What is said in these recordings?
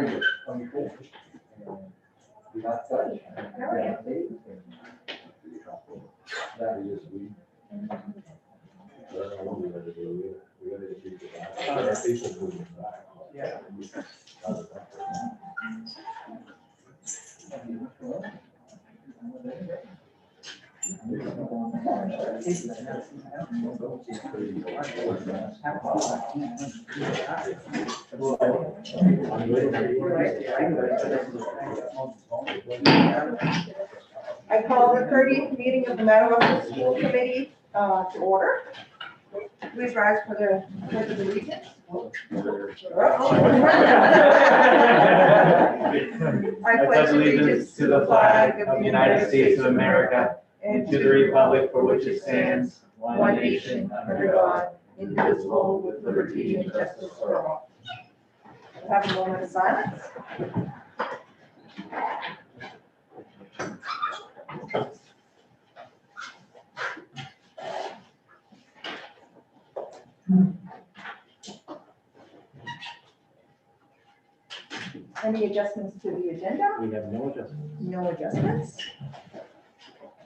August 24th. We got touch. That is we. I don't know what we're gonna do. We're gonna get people back. Our people moving back. Yeah. I call the 30th meeting of the Madawaska School Committee to order. Please rise for the pledge of allegiance. I pledge allegiance to the flag of the United States of America and to the republic for which it stands, one nation, under God, indivisible, with liberty and justice for all. We'll have a moment of silence. Any adjustments to the agenda? We have no adjustments. No adjustments.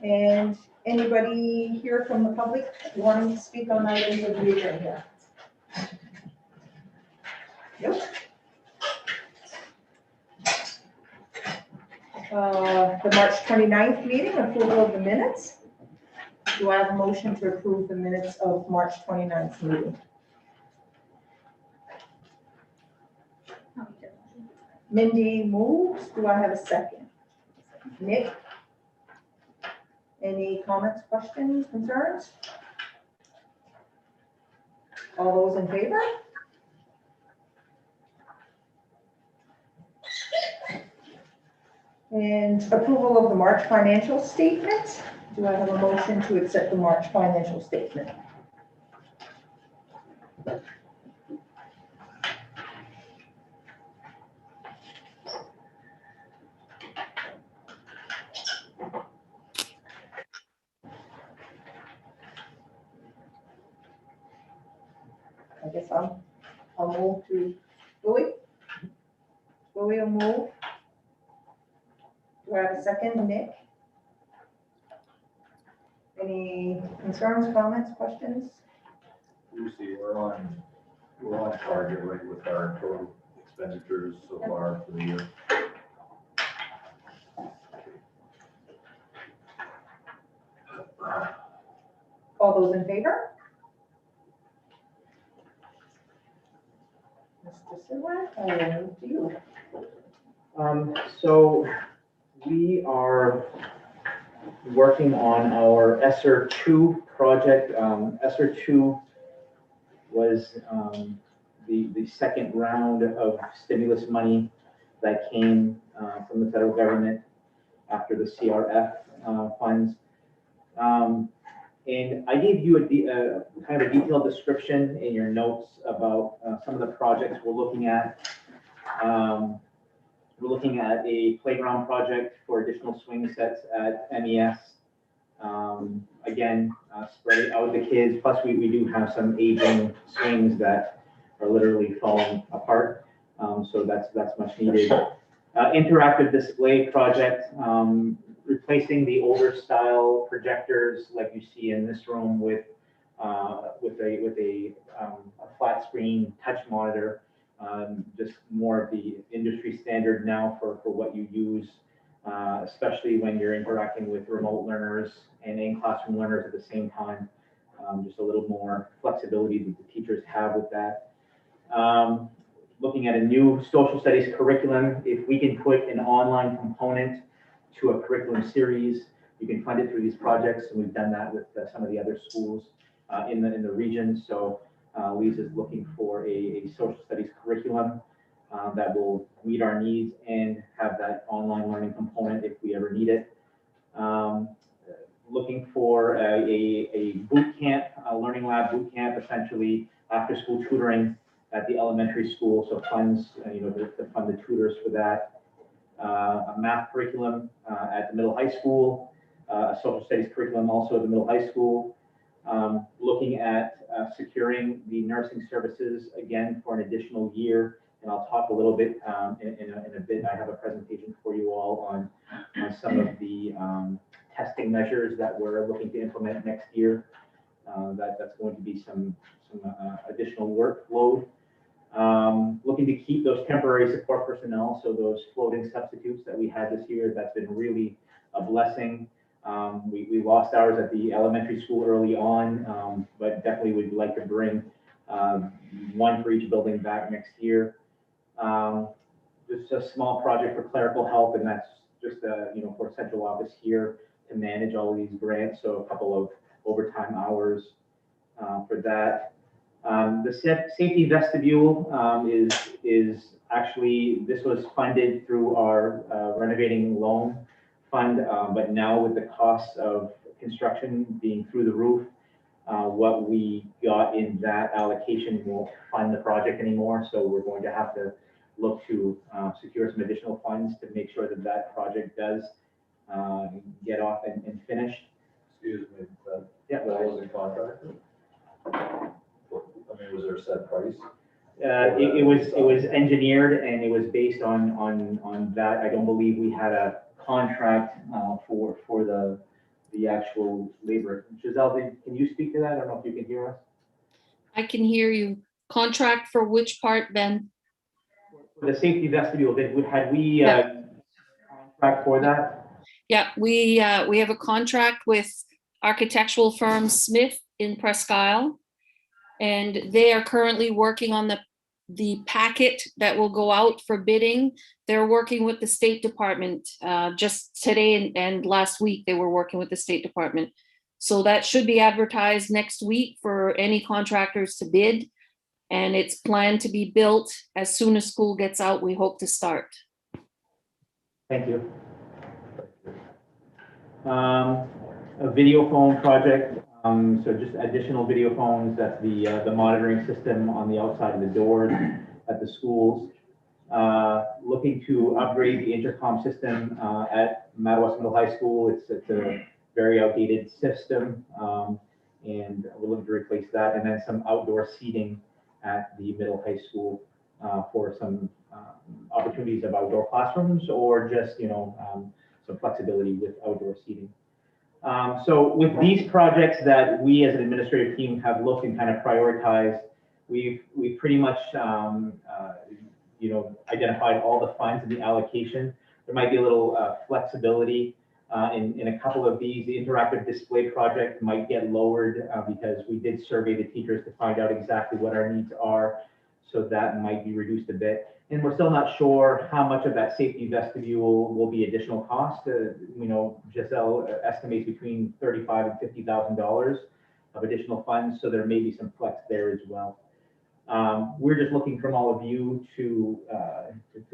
And anybody here from the public wanting to speak on items of the agenda? Nope. The March 29th meeting, approval of the minutes. Do I have a motion to approve the minutes of March 29th meeting? Mindy moves. Do I have a second? Nick? Any comments, questions, concerns? All those in favor? And approval of the March financial statement. Do I have a motion to accept the March financial statement? I guess I'll move to Louis. Louis will move. Do I have a second, Nick? Any concerns, comments, questions? Lucy, we're on target, right, with our total expenditures so far for the year. All those in favor? Mr. Sidwell, I will move to you. So we are working on our ESSER 2 project. ESSER 2 was the second round of stimulus money that came from the federal government after the CRF funds. And I gave you a kind of a detailed description in your notes about some of the projects we're looking at. We're looking at a playground project for additional swing sets at MES. Again, spreading out the kids. Plus, we do have some aging swings that are literally falling apart. So that's much needed. Interactive display project, replacing the older style projectors like you see in this room with a flat screen touch monitor. Just more of the industry standard now for what you use, especially when you're interacting with remote learners and in-classroom learners at the same time. Just a little more flexibility that the teachers have with that. Looking at a new social studies curriculum, if we can put an online component to a curriculum series, you can fund it through these projects, and we've done that with some of the other schools in the region. So Lisa's looking for a social studies curriculum that will meet our needs and have that online learning component if we ever need it. Looking for a boot camp, a learning lab boot camp, essentially after school tutoring at the elementary school. So funds, to fund the tutors for that. A math curriculum at the middle high school, a social studies curriculum also at the middle high school. Looking at securing the nursing services again for an additional year and I'll talk a little bit in a bit. I have a presentation for you all on some of the testing measures that we're looking to implement next year. That's going to be some additional workload. Looking to keep those temporary support personnel, so those floating substitutes that we had this year, that's been really a blessing. We lost ours at the elementary school early on, but definitely would like to bring one for each building back next year. Just a small project for clerical help, and that's just for central office here to manage all of these grants. So a couple of overtime hours for that. The safety vestibule is actually, this was funded through our renovating loan fund, but now with the cost of construction being through the roof, what we got in that allocation won't fund the project anymore. So we're going to have to look to secure some additional funds to make sure that that project does get off and finish. Excuse me, Yeah. that wasn't contracted? I mean, was there a set price? It was engineered and it was based on that. I don't believe we had a contract for the actual labor. Giselle, can you speak to that? I don't know if you can hear us. I can hear you. Contract for which part, Ben? For the safety vestibule, had we Yeah. contract for that? Yeah, we have a contract with architectural firm Smith in Presque Isle, and they are currently working on the packet that will go out for bidding. They're working with the State Department. Just today and last week, they were working with the State Department. So that should be advertised next week for any contractors to bid. And it's planned to be built as soon as school gets out. We hope to start. Thank you. A video phone project. So just additional video phones. That's the monitoring system on the outside of the doors at the schools. Looking to upgrade the intercom system at Madawaska Middle High School. It's a very outdated system, and we're looking to replace that. And then some outdoor seating at the middle high school for some opportunities of outdoor classrooms, or just some flexibility with outdoor seating. So with these projects that we as an administrative team have looked and kind of prioritized, we've pretty much identified all the funds in the allocation. There might be a little flexibility in a couple of these. The interactive display project might get lowered because we did survey the teachers to find out exactly what our needs are. So that might be reduced a bit. And we're still not sure how much of that safety vestibule will be additional cost. Giselle estimates between $35,000 and $50,000 of additional funds. So there may be some flex there as well. We're just looking from all of you to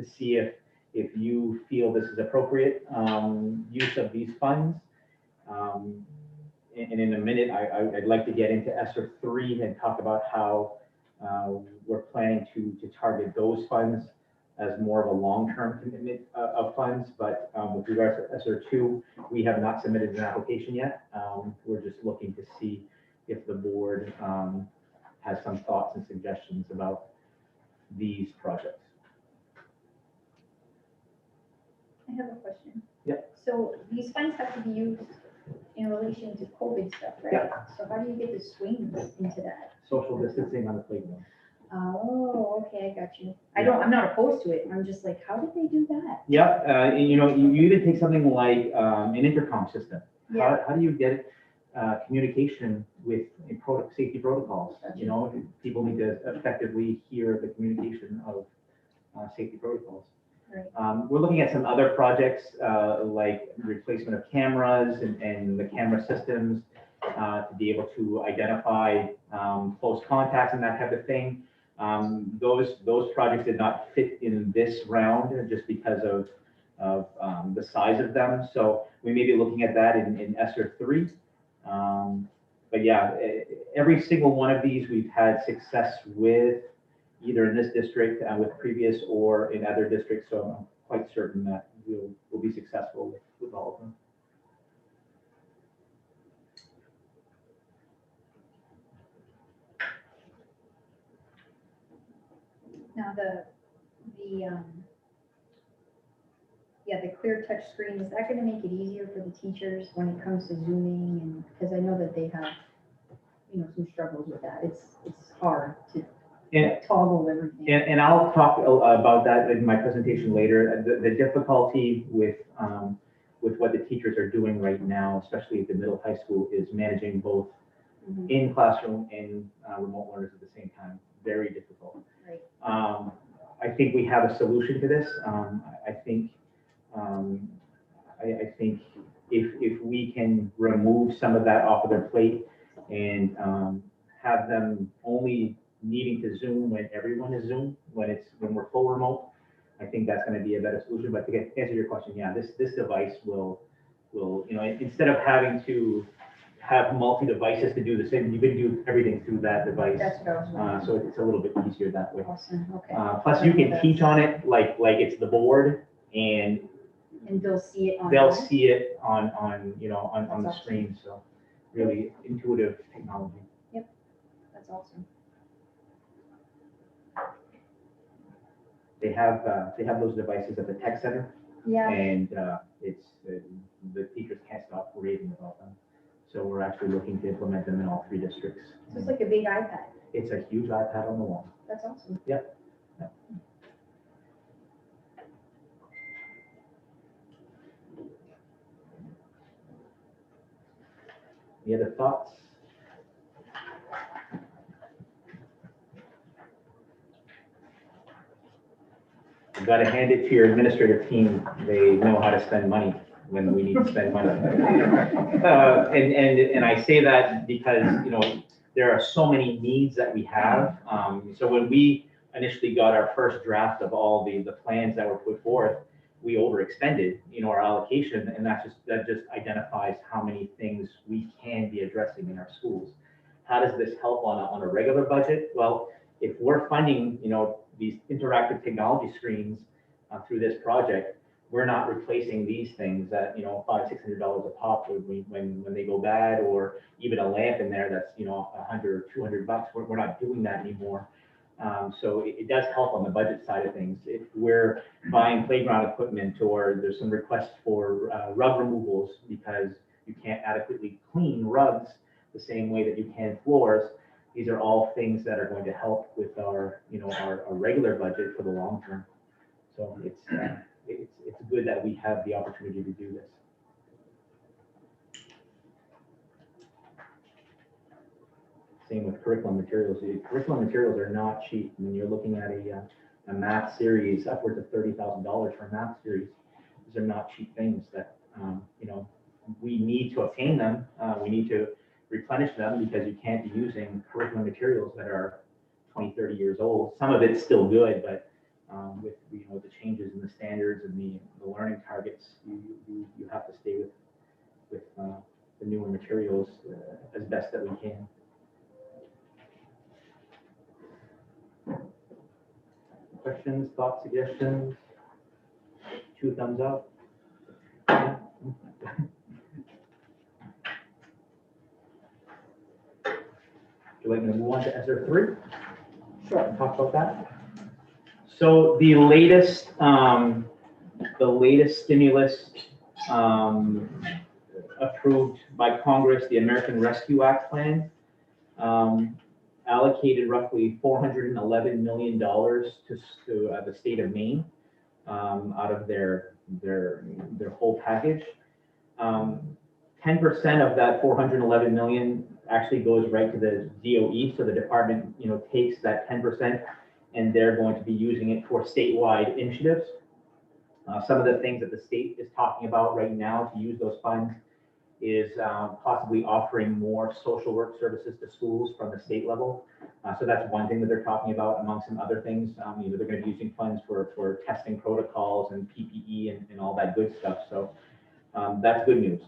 see if you feel this is appropriate use of these funds. And in a minute, I'd like to get into ESSER 3 and talk about how we're planning to target those funds as more of a long-term commitment of funds. But with regards to ESSER 2, we have not submitted an application yet. We're just looking to see if the board has some thoughts and suggestions about these projects. I have a question. Yeah. So these funds have to be used in relation to COVID stuff, right? Yeah. So how do you get the swings into that? Social distancing on the playground. Oh, okay, I got you. I'm not opposed to it. I'm just like, how did they do that? Yeah, you even take something like an intercom system. Yeah. How do you get communication with safety protocols? Gotcha. People need to effectively hear the communication of safety protocols. Right. We're looking at some other projects like replacement of cameras and the camera systems to be able to identify close contacts and that type of thing. Those projects did not fit in this round just because of the size of them. So we may be looking at that in ESSER 3. But yeah, every single one of these we've had success with, either in this district with previous or in other districts. So I'm quite certain that we'll be successful with all of them. Now the clear touch screen, is that gonna make it easier for the teachers when it comes to zooming? And, because I know that they have, some struggles with that. It's hard to And, toggle everything. and I'll talk about that in my presentation later. The difficulty with what the teachers are doing right now, especially at the middle high school, is managing both Mhm. in classroom and remote learners at the same time. Very difficult. Right. I think we have a solution to this. I think if we can remove some of that off of their plate and have them only needing to Zoom when everyone is Zoom, when we're full remote, I think that's going to be a better solution. But to answer your question, yeah, this device will instead of having to have multi devices to do the same, you can do everything through that device. That's what I was wondering. So it's a little bit easier that way. Awesome, okay. Plus, you can teach on it like it's the board, and And they'll see it on. they'll see it on the That's screen. So really intuitive technology. That's awesome. They have those devices at the tech center, Yeah, and the teachers can't stop raving about them. So we're actually looking to implement them in all 3 districts. so it's like a big iPad. It's a huge iPad on the wall. That's awesome. Yep. Any other thoughts? You've got to hand it to your administrative team. They know how to spend money when we need to spend money. And I say that because, there are so many needs that we have. So when we initially got our first draft of all the plans that were put forth, we overextended, our allocation, and that just identifies how many things we can be addressing in our schools. How does this help on a regular budget? Well, if we're funding, these interactive technology screens through this project, we're not replacing these things that, $500-$600 a pop when they go bad, or even a lamp in there that's, $100 or $200. We're not doing that anymore. So it does help on the budget side of things. If we're buying playground equipment, or there's some requests for rug removals because you can't adequately clean rugs the same way that you can floors, these are all things that are going to help with our regular budget for the long term. So it's good that we have the opportunity to do this. Same with curriculum materials. Curriculum materials are not cheap. When you're looking at a math series, upwards of $30,000 for a math series. These are not cheap things that, we need to obtain them. We need to replenish them, because you can't be using curriculum materials that are 20, 30 years old. Some of it's still good, but with the changes in the standards and the learning targets, you have to stay with the newer materials as best that we can. Questions, thoughts, suggestions? 2 thumbs up. Would you like me to move on to ESER 3? Sure. Talk about that. So the latest stimulus approved by Congress, the American Rescue Act plan, allocated roughly $411 million to the state of Maine out of their whole package. 10% of that $411 million actually goes right to the DOE. So the department, takes that 10%, and they're going to be using it for statewide initiatives. Some of the things that the state is talking about right now to use those funds is possibly offering more social work services to schools from the state level. So that's one thing that they're talking about, among some other things. They're going to be using funds for testing protocols and PPE and all that good stuff. So that's good news.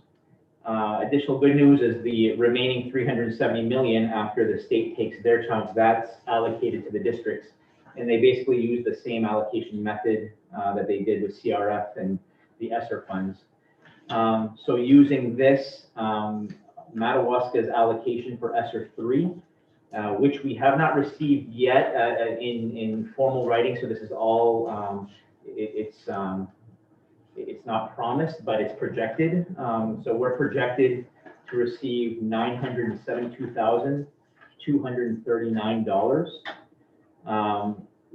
Additional good news is the remaining $370 million, after the state takes their chunks, that's allocated to the districts. And they basically use the same allocation method that they did with CRF and the ESSER funds. So using this, Madawaska's allocation for ESSER 3 which we have not received yet in formal writing. So this is all, it's not promised, but it's projected. So we're projected to receive $972,239.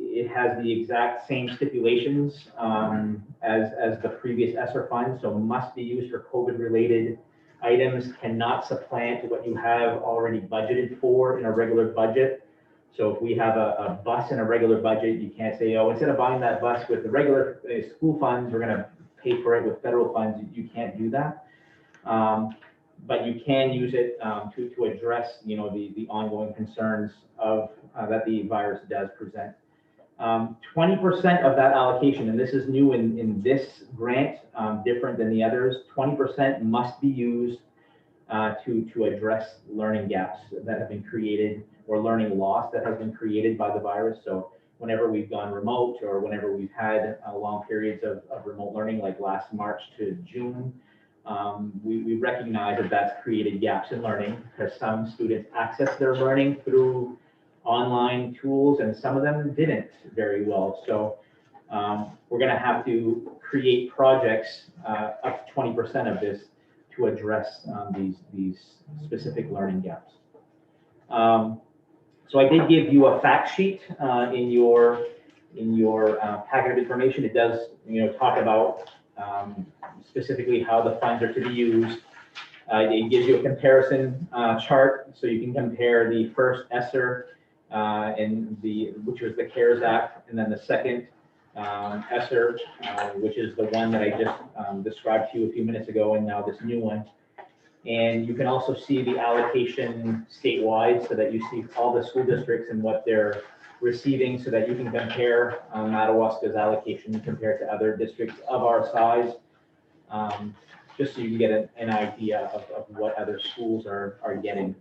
It has the exact same stipulations as the previous ESSER fund, so must be used for COVID-related items, cannot supplant what you have already budgeted for in a regular budget. So if we have a bus in a regular budget, you can't say, oh, instead of buying that bus with the regular school funds, we're going to pay for it with federal funds. You can't do that. But you can use it to address, the ongoing concerns of that the virus does present. 20% of that allocation, and this is new in this grant, different than the others, 20% must be used to address learning gaps that have been created or learning loss that has been created by the virus. So whenever we've gone remote or whenever we've had long periods of remote learning, like last March to June, we recognize that that's created gaps in learning because some students access their learning through online tools and some of them didn't very well. So we're going to have to create projects up to 20% of this to address these specific learning gaps. So I did give you a fact sheet in your packet of information. It does talk about specifically how the funds are to be used. It gives you a comparison chart, so you can compare the first ESSER which was the CARES Act, and then the second ESSER, which is the one that I just described to you a few minutes ago, and now this new one. And you can also see the allocation statewide, so that you see all the school districts and what they're receiving, so that you can compare Madawaska's allocation compared to other districts of our size, just so you can get an idea of what other schools are getting.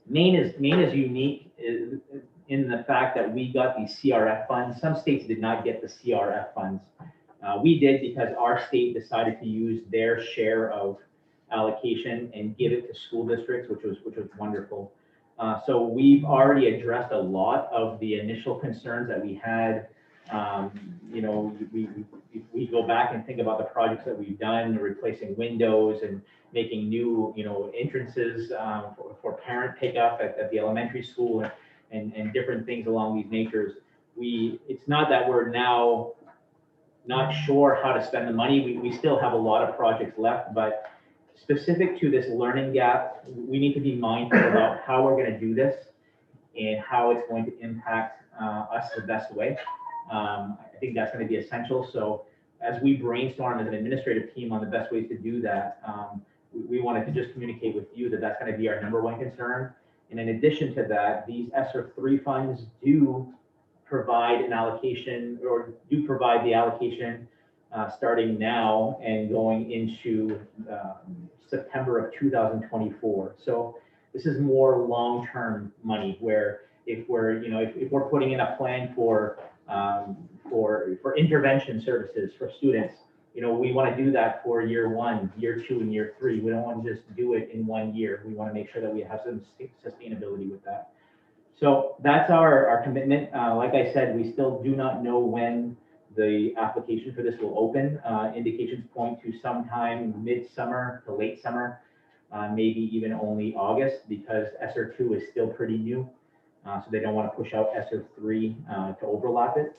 Maine is unique in the fact that we got these CRF funds. Some states did not get the CRF funds. We did because our state decided to use their share of allocation and give it to school districts, which was wonderful. So we've already addressed a lot of the initial concerns that we had. We go back and think about the projects that we've done, replacing windows and making new, entrances for parent pickup at the elementary school and different things along these natures. It's not that we're now not sure how to spend the money. We still have a lot of projects left, but specific to this learning gap, we need to be mindful about how we're going to do this and how it's going to impact us the best way. I think that's going to be essential. So as we brainstorm as an administrative team on the best ways to do that, we wanted to just communicate with you that that's going to be our #1 concern. And in addition to that, these ESSER 3 funds do provide an allocation, or do provide the allocation starting now and going into September of 2024. So this is more long-term money, where if we're putting in a plan for intervention services for students, we want to do that for year 1, year 2, and year 3. We don't want to just do it in 1 year. We want to make sure that we have some sustainability with that. So that's our commitment. Like I said, we still do not know when the application for this will open. Indications point to sometime mid-summer to late summer, maybe even only August, because ESSER 2 is still pretty new. So they don't want to push out ESSER 3 to overlap it.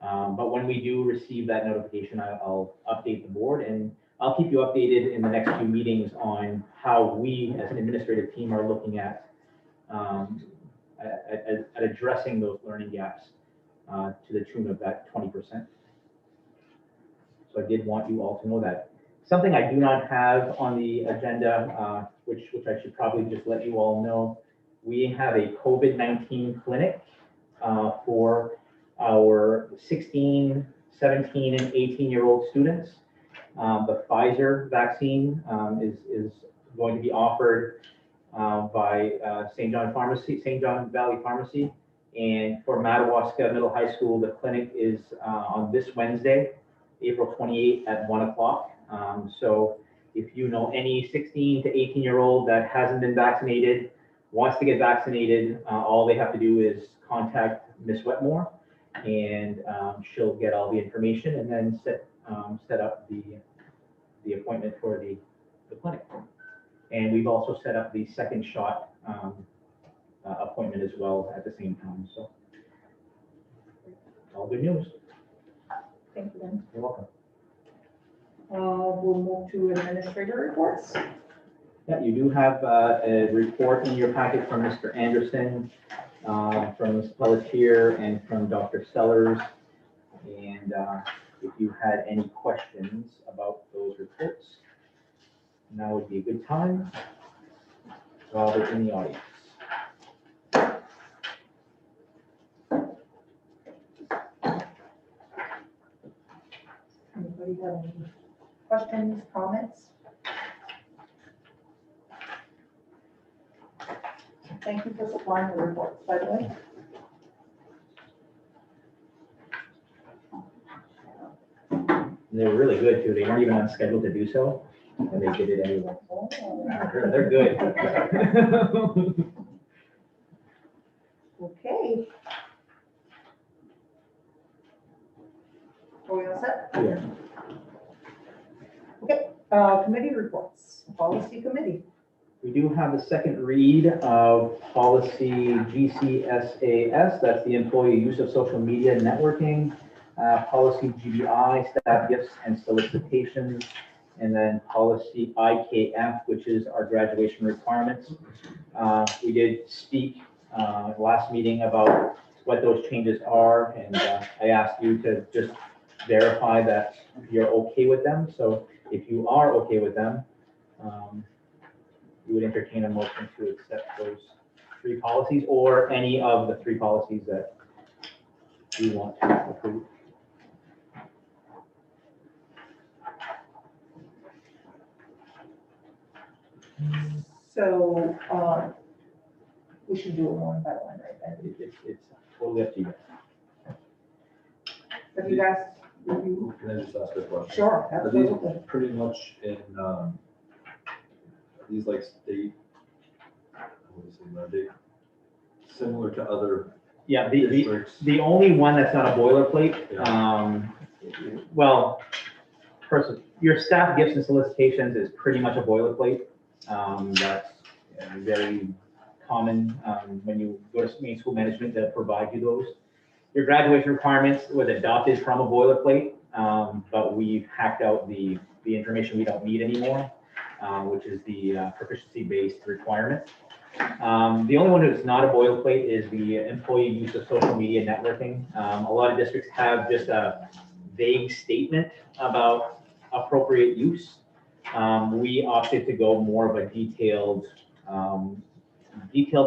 But when we do receive that notification, I'll update the board, and I'll keep you updated in the next few meetings on how we as an administrative team are looking at addressing those learning gaps to the tune of that 20%. So I did want you all to know that. Something I do not have on the agenda, which I should probably just let you all know, we have a COVID-19 clinic for our 16, 17, and 18-year-old students. The Pfizer vaccine is going to be offered by St. John Valley Pharmacy. And for Madawaska Middle High School, the clinic is on this Wednesday, April 28th at 1 o'clock. So if you know any 16 to 18-year-old that hasn't been vaccinated, wants to get vaccinated, all they have to do is contact Ms. Wetmore, and she'll get all the information and then set up the appointment for the clinic. And we've also set up the second shot appointment as well at the same time, so all good news. Thank you, Ben. You're welcome. We'll move to administrator reports. Yeah, you do have a report in your packet from Mr. Anderson, from Ms. Pelletier, and from Dr. Sellers. And if you had any questions about those reports, now would be a good time while they're in the audience. Anybody have any questions, comments? Thank you for supplying the reports, by the way. And they were really good too. They weren't even on schedule to do so, and they did it anyway. Oh. They're good. Okay. Are we all set? Yeah. Okay, committee reports, policy committee. We do have the second read of policy GCSAS, that's the employee use of social media networking, policy GBI, staff gifts and solicitations, and then policy IKF, which is our graduation requirements. We did speak last meeting about what those changes are, and I asked you to just verify that you're okay with them. So if you are okay with them, you would entertain a motion to accept those three policies or any of the three policies that you want to approve. So, we should do it one by one, right then? It's totally up to you. Have you guys, review? Can I just ask a question? Sure, Are these absolutely. pretty much in, are these like state, what is it, mandate? Similar to other Yeah, districts? the only one that's not a boilerplate, Yeah. well, first, your staff gifts and solicitations is pretty much a boilerplate. That's very common when you go to main school management to provide you those. Your graduation requirements was adopted from a boilerplate, but we've hacked out the information we don't need anymore, which is the proficiency-based requirement. The only one that's not a boilerplate is the employee use of social media networking. A lot of districts have just a vague statement about appropriate use. We opted to go more of a detailed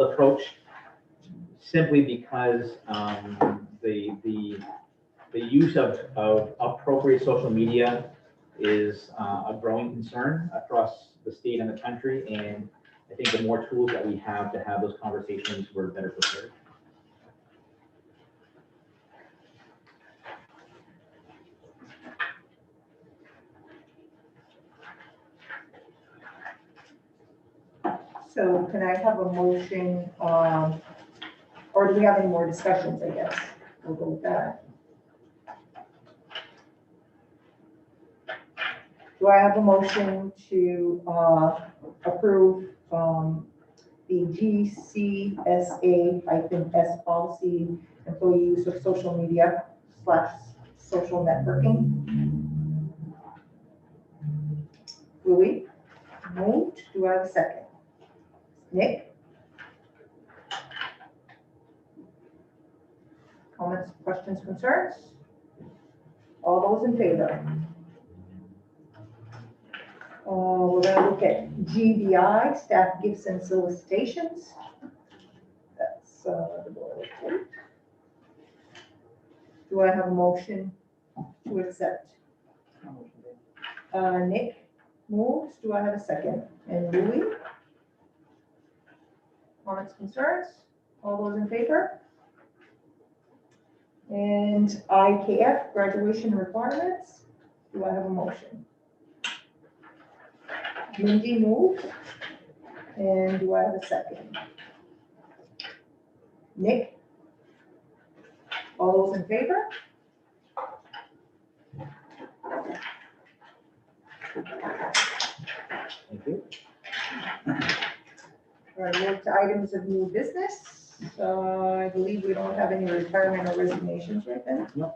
approach, simply because the use of appropriate social media is a growing concern across the state and the country, and I think the more tools that we have to have those conversations, we're better prepared. So can I have a motion, or do we have any more discussions, I guess? We'll go with that. Do I have a motion to approve the GCSA-S policy, employee use of social media / social networking? Louis, moved. Do I have a second? Nick? Comments, questions, concerns? All those in favor? We're gonna look at GBI, staff gifts and solicitations. That's the boilerplate. Do I have a motion to accept? Nick moves. Do I have a second? And Louis? Comments, concerns? All those in favor? And IKF, graduation requirements. Do I have a motion? Mindy moved. And do I have a second? Nick? All those in favor? Thank you. All right, move to items of new business. I believe we don't have any retirement or resignations right then. No.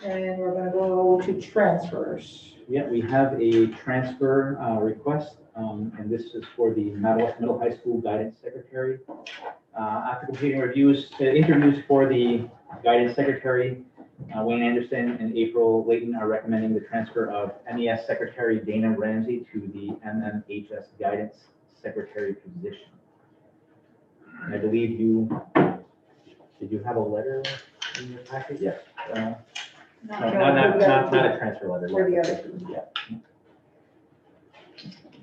And we're gonna go to transfers. Yeah, we have a transfer request, and this is for the Madawaska Middle High School Guidance Secretary. After completing interviews for the Guidance Secretary, Wayne Anderson and April Layton are recommending the transfer of MES Secretary Dana Ramsey to the MMHS Guidance Secretary position. And I believe did you have a letter in your packet? Yes. Not a transfer letter. For the other two. Yeah.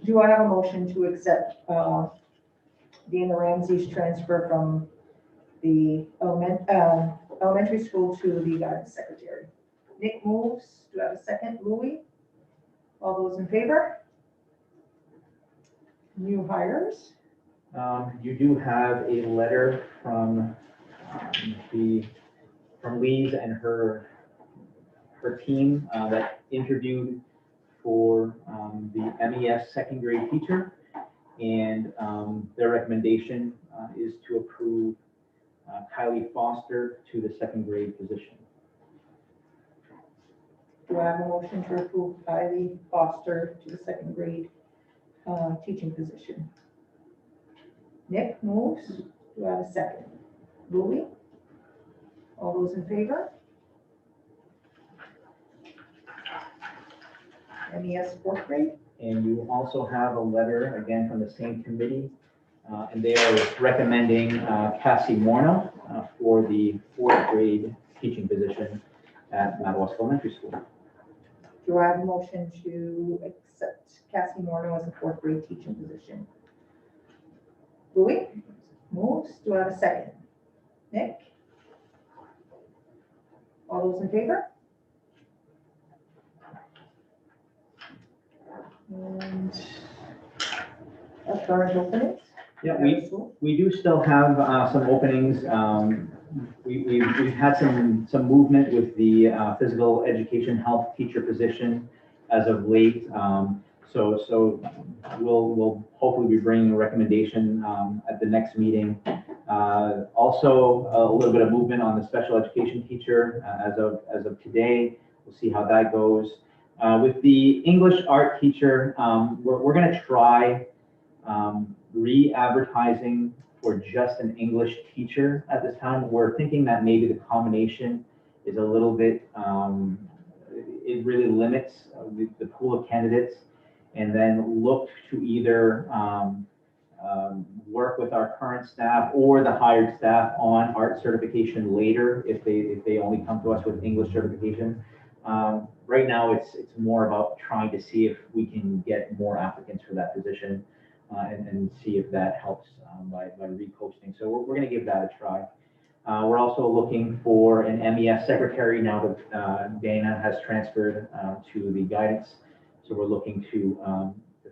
Do I have a motion to accept Dana Ramsey's transfer from the elementary school to the guidance secretary? Nick moves. Do I have a second? Louis? All those in favor? New hires? You do have a letter from Lise and her team that interviewed for the MES second grade teacher, and their recommendation is to approve Kylie Foster to the second grade position. Do I have a motion to approve Kylie Foster to the second grade teaching position? Nick moves. Do I have a second? Louis? All those in favor? MES fourth grade? And you also have a letter, again, from the same committee, and they are recommending Cassie Morno for the fourth grade teaching position at Madawaska Elementary School. Do I have a motion to accept Cassie Morno as a fourth grade teaching position? Louis moves. Do I have a second? Nick? All those in favor? And our current openings? Yeah, we do still have some openings. We've had some movement with the physical education health teacher position as of late. So we'll hopefully be bringing a recommendation at the next meeting. Also, a little bit of movement on the special education teacher as of today. We'll see how that goes. With the English art teacher, we're going to try re-advertising for just an English teacher at this time. We're thinking that maybe the combination is a little bit, it really limits the pool of candidates, and then look to either work with our current staff or the hired staff on art certification later if they only come to us with English certification. Right now, it's more about trying to see if we can get more applicants for that position and see if that helps by reposting. So we're going to give that a try. We're also looking for an MES secretary now that Dana has transferred to the guidance. So we're looking to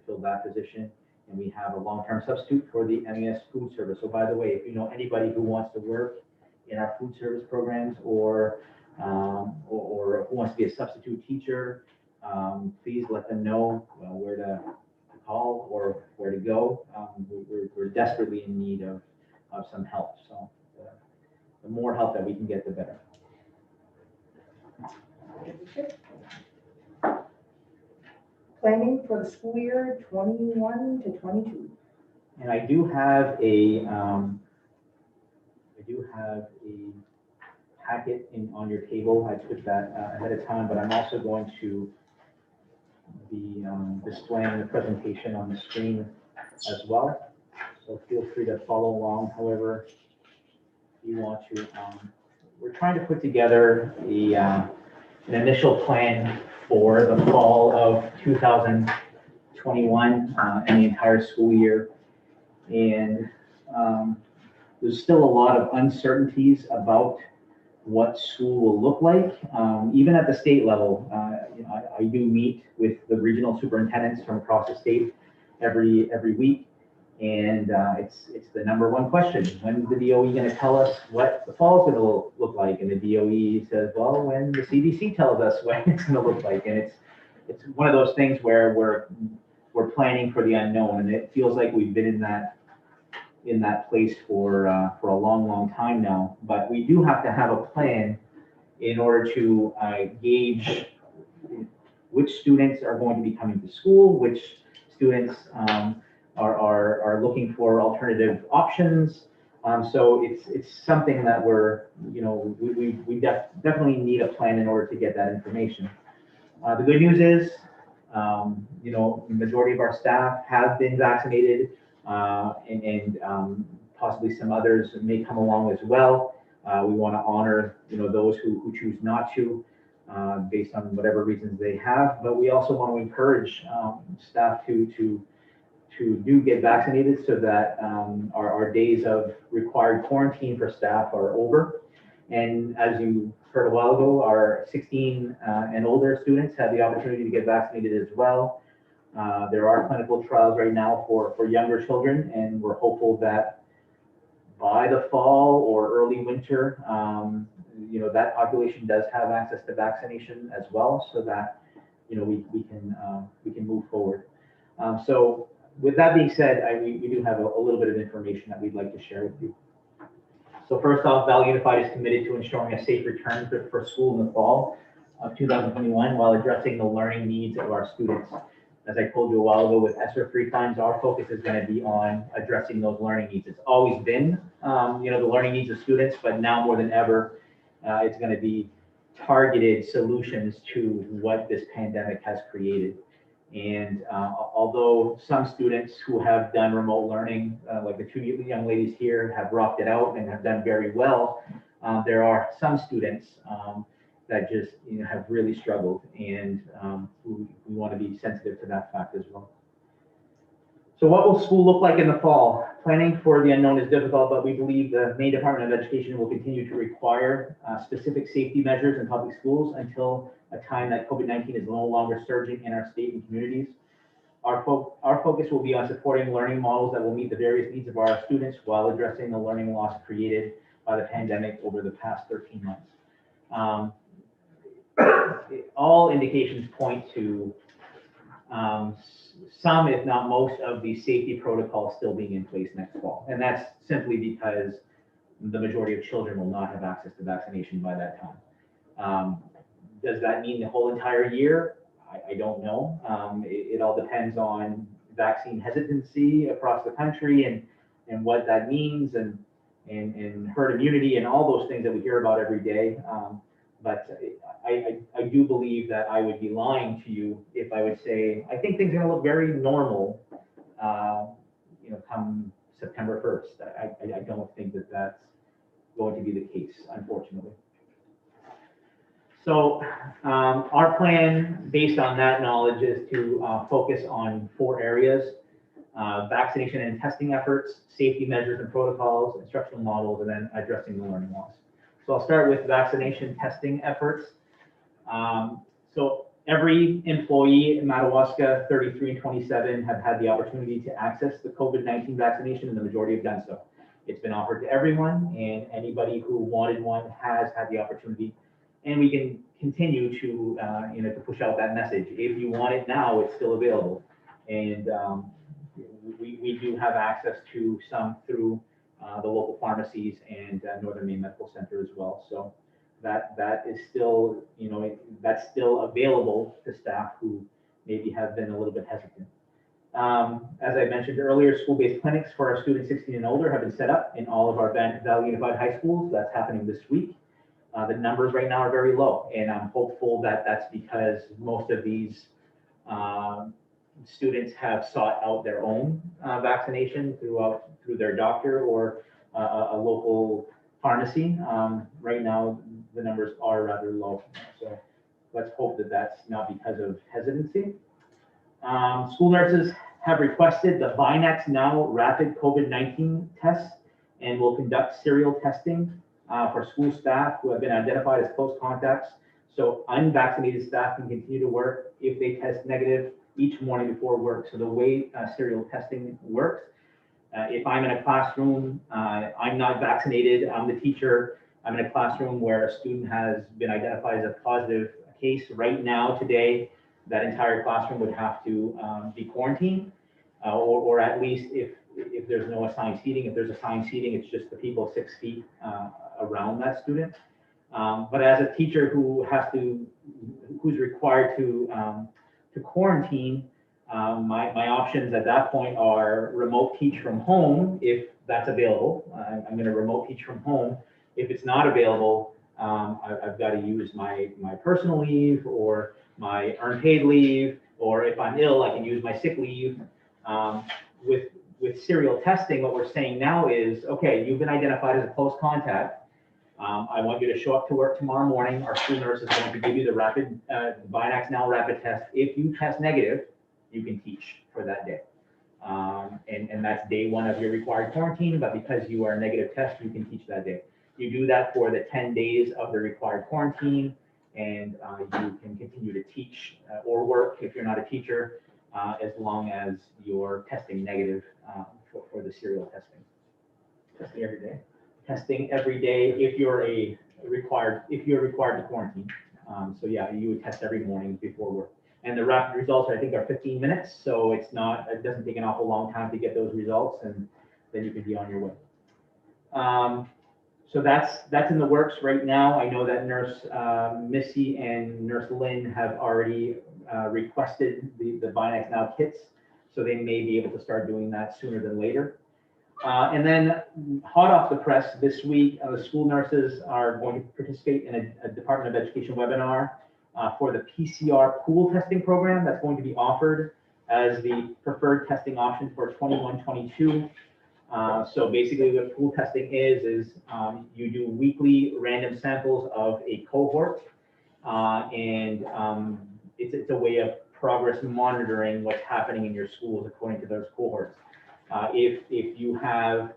fill that position. And we have a long-term substitute for the MES food service. So by the way, if you know anybody who wants to work in our food service programs or who wants to be a substitute teacher, please let them know where to call or where to go. We're desperately in need of some help. So the more help that we can get, the better. Planning for the school year 21 to 22. And I do have a packet on your table. I put that ahead of time, but I'm also going to be displaying the presentation on the screen as well. So feel free to follow along however you want to. We're trying to put together an initial plan for the fall of 2021 and the entire school year. And there's still a lot of uncertainties about what school will look like. Even at the state level, I do meet with the regional superintendents from across the state every week. And it's the number one question. When's the DOE going to tell us what the fall is going to look like? And the DOE says, well, when the CDC tells us when it's going to look like. And it's one of those things where we're planning for the unknown, and it feels like we've been in that place for a long time now. But we do have to have a plan in order to gauge which students are going to be coming to school, which students are looking for alternative options. So it's something that we definitely need a plan in order to get that information. The good news is, the majority of our staff have been vaccinated, and possibly some others may come along as well. We want to honor, those who choose not to, based on whatever reasons they have. But we also want to encourage staff to do get vaccinated so that our days of required quarantine for staff are over. And as you heard a while ago, our 16 and older students have the opportunity to get vaccinated as well. There are clinical trials right now for younger children, and we're hopeful that by the fall or early winter, that population does have access to vaccination as well, so that we can move forward. So with that being said, we do have a little bit of information that we'd like to share with you. So first off, Valley Unified is committed to ensuring a safe return for school in the fall of 2021 while addressing the learning needs of our students. As I told you a while ago with ESSER 3 times, our focus is going to be on addressing those learning needs. It's always been, the learning needs of students, but now more than ever, it's going to be targeted solutions to what this pandemic has created. And although some students who have done remote learning, like the two young ladies here, have rocked it out and have done very well, there are some students that just have really struggled, and we want to be sensitive to that fact as well. So what will school look like in the fall? Planning for the unknown is difficult, but we believe the Maine Department of Education will continue to require specific safety measures in public schools until a time that COVID-19 is no longer surging in our state and communities. Our focus will be on supporting learning models that will meet the various needs of our students while addressing the learning loss created by the pandemic over the past 13 months. All indications point to some, if not most, of the safety protocols still being in place next fall. And that's simply because the majority of children will not have access to vaccination by that time. Does that mean the whole entire year? I don't know. It all depends on vaccine hesitancy across the country and what that means, and herd immunity and all those things that we hear about every day. But I do believe that I would be lying to you if I would say I think things are going to look very normal, come September 1st. I don't think that that's going to be the case, unfortunately. So our plan, based on that knowledge, is to focus on 4 areas: vaccination and testing efforts, safety measures and protocols, instructional models, and then addressing the learning loss. So I'll start with vaccination testing efforts. So every employee in Madawaska 33 and 27 have had the opportunity to access the COVID-19 vaccination, and the majority have done so. It's been offered to everyone, and anybody who wanted one has had the opportunity. And we can continue to, to push out that message. If you want it now, it's still available. And we do have access to some through the local pharmacies and Northern Maine Medical Center as well. So that is still, that's still available to staff who maybe have been a little bit hesitant. As I mentioned earlier, school-based clinics for our students 16 and older have been set up in all of our Valley Unified high schools. That's happening this week. The numbers right now are very low, and I'm hopeful that that's because most of these students have sought out their own vaccination through their doctor or a local pharmacy. Right now, the numbers are rather low, so let's hope that that's not because of hesitancy. School nurses have requested the Binax Now rapid COVID-19 test and will conduct serial testing for school staff who have been identified as close contacts. So unvaccinated staff can continue to work if they test negative each morning before work. So the way serial testing works If I'm in a classroom, I'm not vaccinated, I'm the teacher, I'm in a classroom where a student has been identified as a positive case right now, today, that entire classroom would have to be quarantined, or at least if there's no assigned seating. If there's assigned seating, it's just the people 6 feet around that student. But as a teacher who's required to quarantine, my options at that point are remote teach from home if that's available. I'm going to remote teach from home. If it's not available, I've got to use my personal leave or my earned paid leave, or if I'm ill, I can use my sick leave. With serial testing, what we're saying now is, okay, you've been identified as a close contact. I want you to show up to work tomorrow morning. Our school nurse is going to give you the rapid Vaccination rapid test. If you test negative, you can teach for that day. And that's day 1 of your required quarantine, but because you are a negative test, you can teach that day. You do that for the 10 days of the required quarantine, and you can continue to teach or work if you're not a teacher, as long as you're testing negative for the serial testing. Testing every day. Testing every day if you're required to quarantine. So yeah, you would test every morning before work. And the rapid results, I think, are 15 minutes, so it doesn't take an awful long time to get those results, and then you can be on your way. So that's in the works right now. I know that Nurse Missy and Nurse Lynn have already requested the Binax Now kits, so they may be able to start doing that sooner than later. And then hot off the press this week, the school nurses are going to participate in a Department of Education webinar for the PCR pool testing program that's going to be offered as the preferred testing option for 21-22. So basically what pool testing is you do weekly random samples of a cohort, and it's a way of progress monitoring what's happening in your schools according to those cohorts. If you have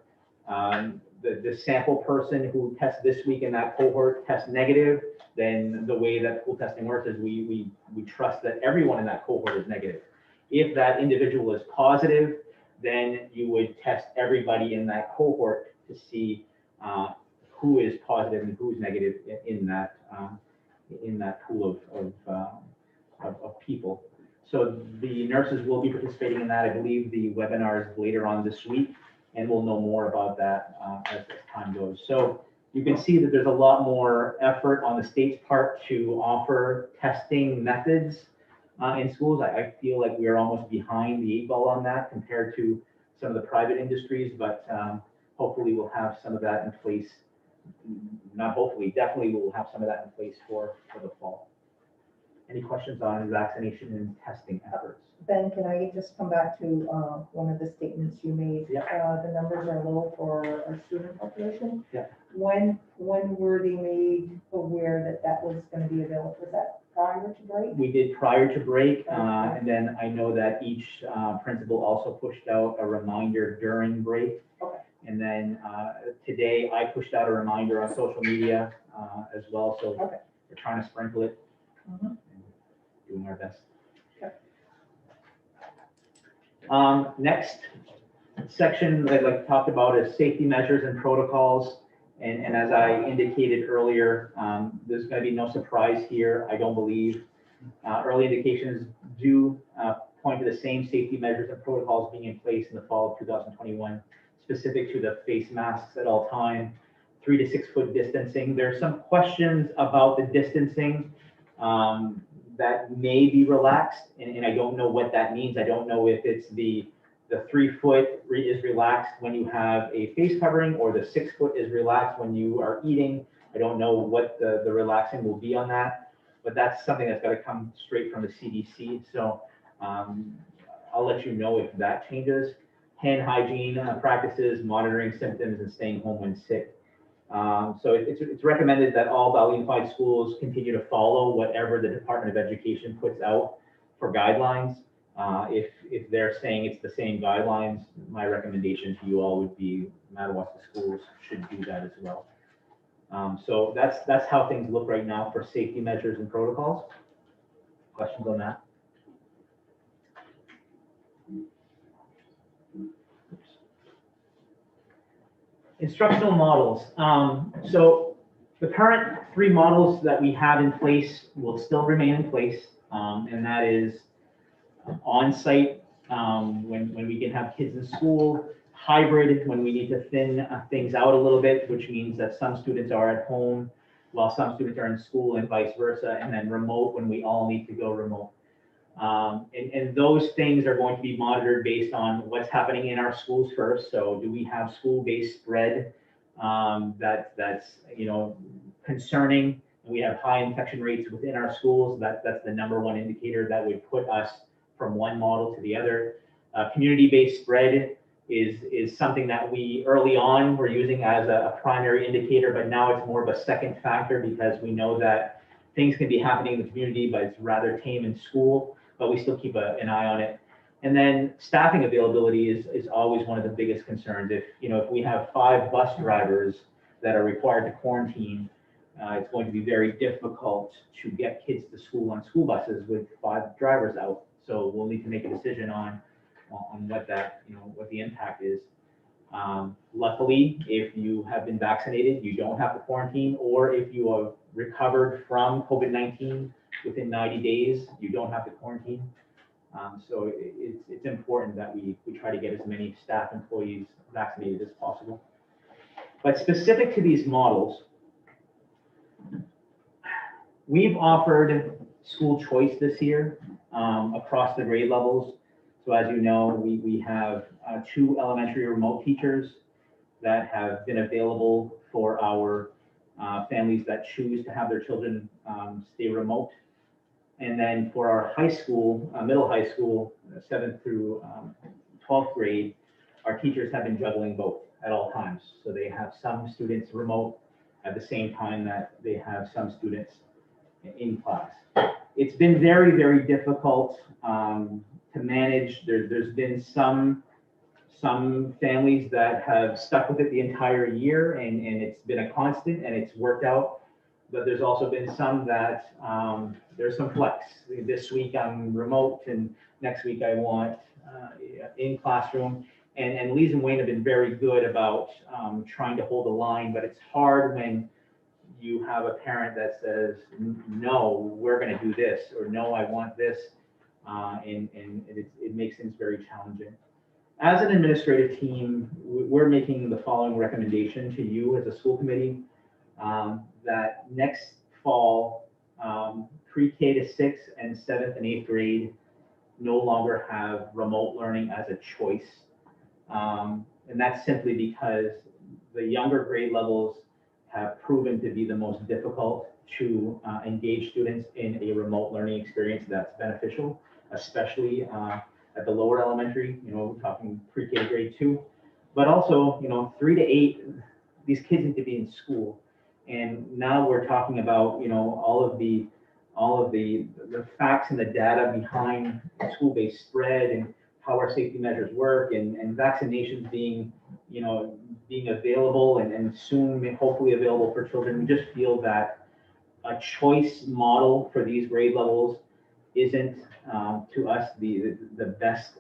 the sample person who tests this week in that cohort tests negative, then the way that pool testing works is we trust that everyone in that cohort is negative. If that individual is positive, then you would test everybody in that cohort to see who is positive and who's negative in that pool of people. So the nurses will be participating in that. I believe the webinar is later on this week, and we'll know more about that as time goes. So you can see that there's a lot more effort on the state's part to offer testing methods in schools. I feel like we are almost behind the 8 ball on that compared to some of the private industries, but hopefully we'll have some of that in place. Not hopefully, definitely we'll have some of that in place for the fall. Any questions on vaccination and testing efforts? Ben, can I just come back to one of the statements you made? Yeah. The numbers are low for our student population. Yeah. When were they made aware that was going to be available? Was that prior to break? We did prior to break, and then I know that each principal also pushed out a reminder during break. Okay. And then today I pushed out a reminder on social media as well, so Okay. we're trying to sprinkle it. Mhm. Doing our best. Okay. Next section that I talked about is safety measures and protocols. And as I indicated earlier, there's going to be no surprise here, I don't believe. Early indications do point to the same safety measures and protocols being in place in the fall of 2021, specific to the face masks at all time, 3 to 6 foot distancing. There's some questions about the distancing that may be relaxed, and I don't know what that means. I don't know if it's the 3 foot is relaxed when you have a face covering, or the 6 foot is relaxed when you are eating. I don't know what the relaxing will be on that, but that's something that's got to come straight from the CDC. So I'll let you know if that changes. Hand hygiene practices, monitoring symptoms, and staying home when sick. So it's recommended that all Valley Unified schools continue to follow whatever the Department of Education puts out for guidelines. If they're saying it's the same guidelines, my recommendation to you all would be Madawaska schools should do that as well. So that's how things look right now for safety measures and protocols. Questions on that? Oops. Instructional models. So the current 3 models that we have in place will still remain in place, and that is on-site when we can have kids in school, hybrid when we need to thin things out a little bit, which means that some students are at home while some students are in school and vice versa, and then remote when we all need to go remote. And those things are going to be monitored based on what's happening in our schools first. So do we have school-based spread that's concerning? We have high infection rates within our schools. That's the #1 indicator that would put us from one model to the other. Community-based spread is something that we early on were using as a primary indicator, but now it's more of a second factor because we know that things can be happening in the community, but it's rather tame in school, but we still keep an eye on it. And then staffing availability is always one of the biggest concerns. If we have 5 bus drivers that are required to quarantine, it's going to be very difficult to get kids to school on school buses with 5 drivers out. So we'll need to make a decision on what that, what the impact is. Luckily, if you have been vaccinated, you don't have to quarantine, or if you have recovered from COVID-19 within 90 days, you don't have to quarantine. So it's important that we try to get as many staff employees vaccinated as possible. But specific to these models, we've offered school choice this year across the grade levels. So as you know, we have 2 elementary remote teachers that have been available for our families that choose to have their children stay remote. And then for our high school, middle high school, 7th through 12th grade, our teachers have been juggling both at all times. So they have some students remote at the same time that they have some students in class. It's been very, very difficult to manage. There's been some families that have stuck with it the entire year, and it's been a constant and it's worked out. But there's also been some that there's some flex. This week I'm remote, and next week I want in classroom. And Lise and Wayne have been very good about trying to hold the line, but it's hard when you have a parent that says, no, we're going to do this, or no, I want this, and it makes things very challenging. As an administrative team, we're making the following recommendation to you as a school committee, that next fall, pre-K to 6 and 7th and 8th grade no longer have remote learning as a choice. And that's simply because the younger grade levels have proven to be the most difficult to engage students in a remote learning experience that's beneficial, especially at the lower elementary, talking pre-K grade 2, but also, 3 to 8, these kids need to be in school. And now we're talking about, all of the facts and the data behind school-based spread and how our safety measures work, and vaccinations being available and soon hopefully available for children. We just feel that a choice model for these grade levels isn't to us the best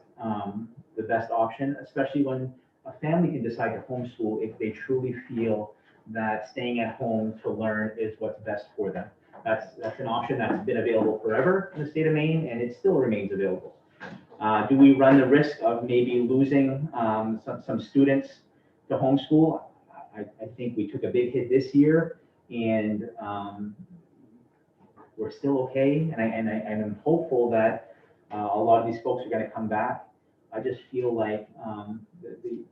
option, especially when a family can decide to homeschool if they truly feel that staying at home to learn is what's best for them. That's an option that's been available forever in the state of Maine, and it still remains available. Do we run the risk of maybe losing some students to homeschool? I think we took a big hit this year, and we're still okay. And I'm hopeful that a lot of these folks are going to come back. I just feel like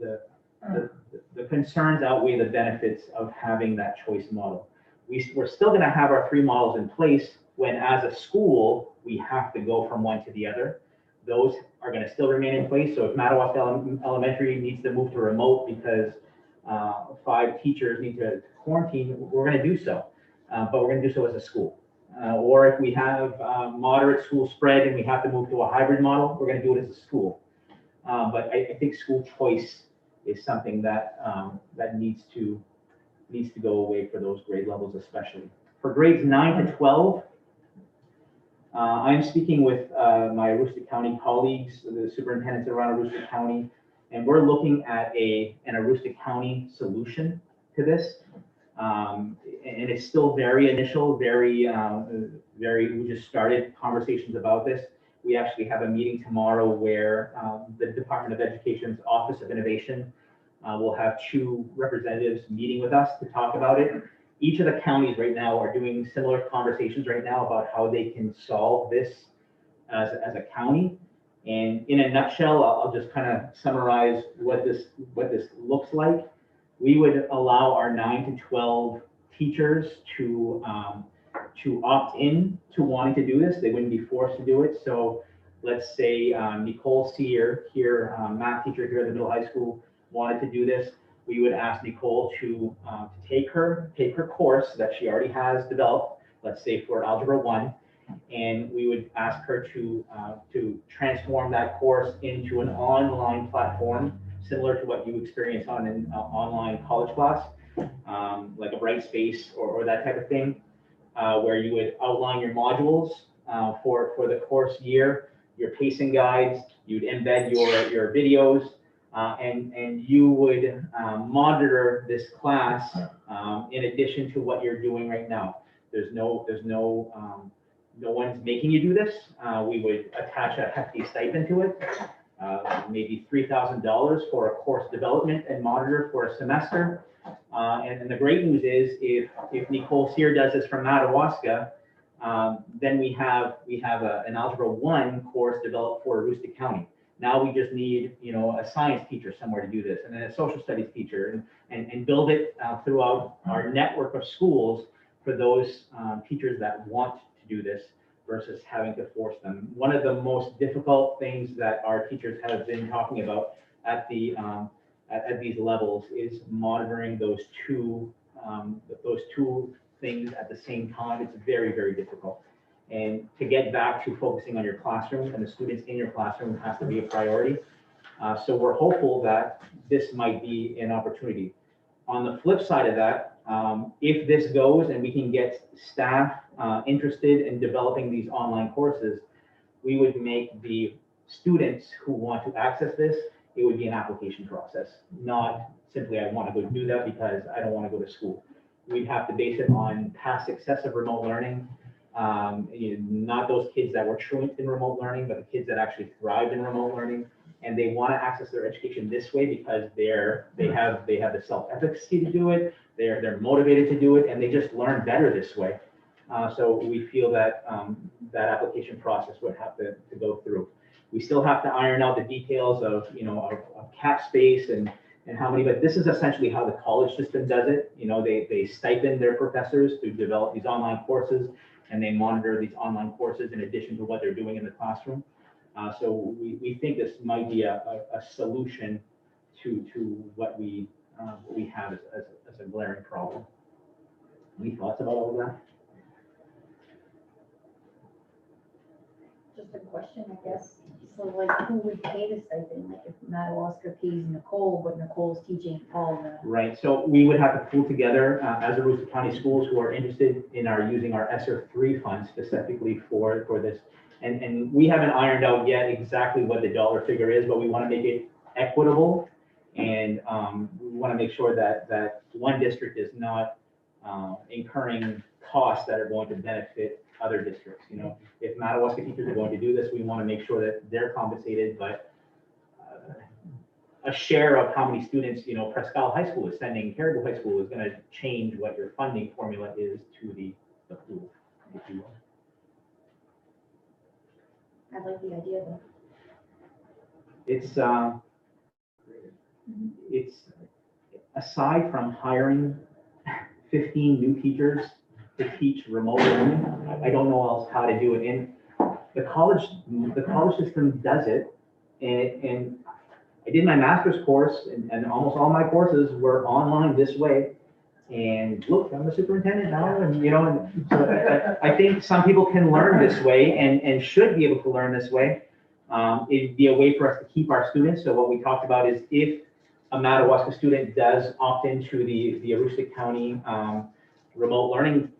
the concerns outweigh the benefits of having that choice model. We're still going to have our 3 models in place when, as a school, we have to go from one to the other. Those are going to still remain in place. So if Madawaska Elementary needs to move to remote because 5 teachers need to quarantine, we're going to do so. But we're going to do so as a school. Or if we have moderate school spread and we have to move to a hybrid model, we're going to do it as a school. But I think school choice is something that that needs to go away for those grade levels, especially. For grades 9 to 12, I'm speaking with my Aroostook County colleagues, the superintendents around Aroostook County, And we're looking at an Aroostook County solution to this. And it's still very initial, very, we just started conversations about this. We actually have a meeting tomorrow where the Department of Education's Office of Innovation will have 2 representatives meeting with us to talk about it. Each of the counties right now are doing similar conversations right now about how they can solve this as a county. And in a nutshell, I'll just kind of summarize what this looks like. We would allow our 9 to 12 teachers to opt in to wanting to do this. They wouldn't be forced to do it. So let's say Nicole Sear here, math teacher here at the middle high school, wanted to do this. We would ask Nicole to take her course that she already has developed, let's say for Algebra 1, and we would ask her to transform that course into an online platform similar to what you experience on an online college class, like a Brightspace or that type of thing, where you would outline your modules for the course year, your pacing guides, you'd embed your videos, and you would monitor this class in addition to what you're doing right now. No one's making you do this. We would attach a hefty stipend to it, maybe $3,000 for a course development and monitor for a semester. And the great news is if Nicole Sear does this from Madawaska, then we have an Algebra 1 course developed for Aroostook County. Now we just need, a science teacher somewhere to do this, and then a social studies teacher, and build it throughout our network of schools for those teachers that want to do this versus having to force them. One of the most difficult things that our teachers have been talking about at these levels is monitoring those two things at the same time. It's very, very difficult. And to get back to focusing on your classroom and the students in your classroom has to be a priority. So we're hopeful that this might be an opportunity. On the flip side of that, if this goes and we can get staff interested in developing these online courses, we would make the students who want to access this, it would be an application process, not simply I want to go do that because I don't want to go to school. We'd have to base it on past success of remote learning, not those kids that were truant in remote learning, but the kids that actually thrived in remote learning, and they want to access their education this way because they have the self-efficacy to do it, they're motivated to do it, and they just learn better this way. So we feel that that application process would have to go through. We still have to iron out the details of cap space and how many, but this is essentially how the college system does it. They stipend their professors to develop these online courses, and they monitor these online courses in addition to what they're doing in the classroom. So we think this might be a solution to what we have as a glaring problem. Any thoughts about all of that? Just a question, I guess. So like, who would pay the stipend? Like if Madawaska pays Nicole, but Nicole's teaching all the. Right, so we would have to pull together as Aroostook County schools who are interested in using our ESSER 3 funds specifically for this. And we haven't ironed out yet exactly what the dollar figure is, but we want to make it equitable. And we want to make sure that one district is not incurring costs that are going to benefit other districts. If Madawaska teachers are going to do this, we want to make sure that they're compensated, but a share of how many students, Presque Isle High School is sending, Caribou High School is going to change what your funding formula is to the pool, if you will. I like the idea though. It's aside from hiring 15 new teachers to teach remote learning, I don't know else how to do it. And the college system does it. And I did my master's course, and almost all my courses were online this way. And look, I'm a superintendent now, and so I think some people can learn this way and should be able to learn this way. It'd be a way for us to keep our students. So what we talked about is if a Madawaska student does opt into the Aroostook County remote learning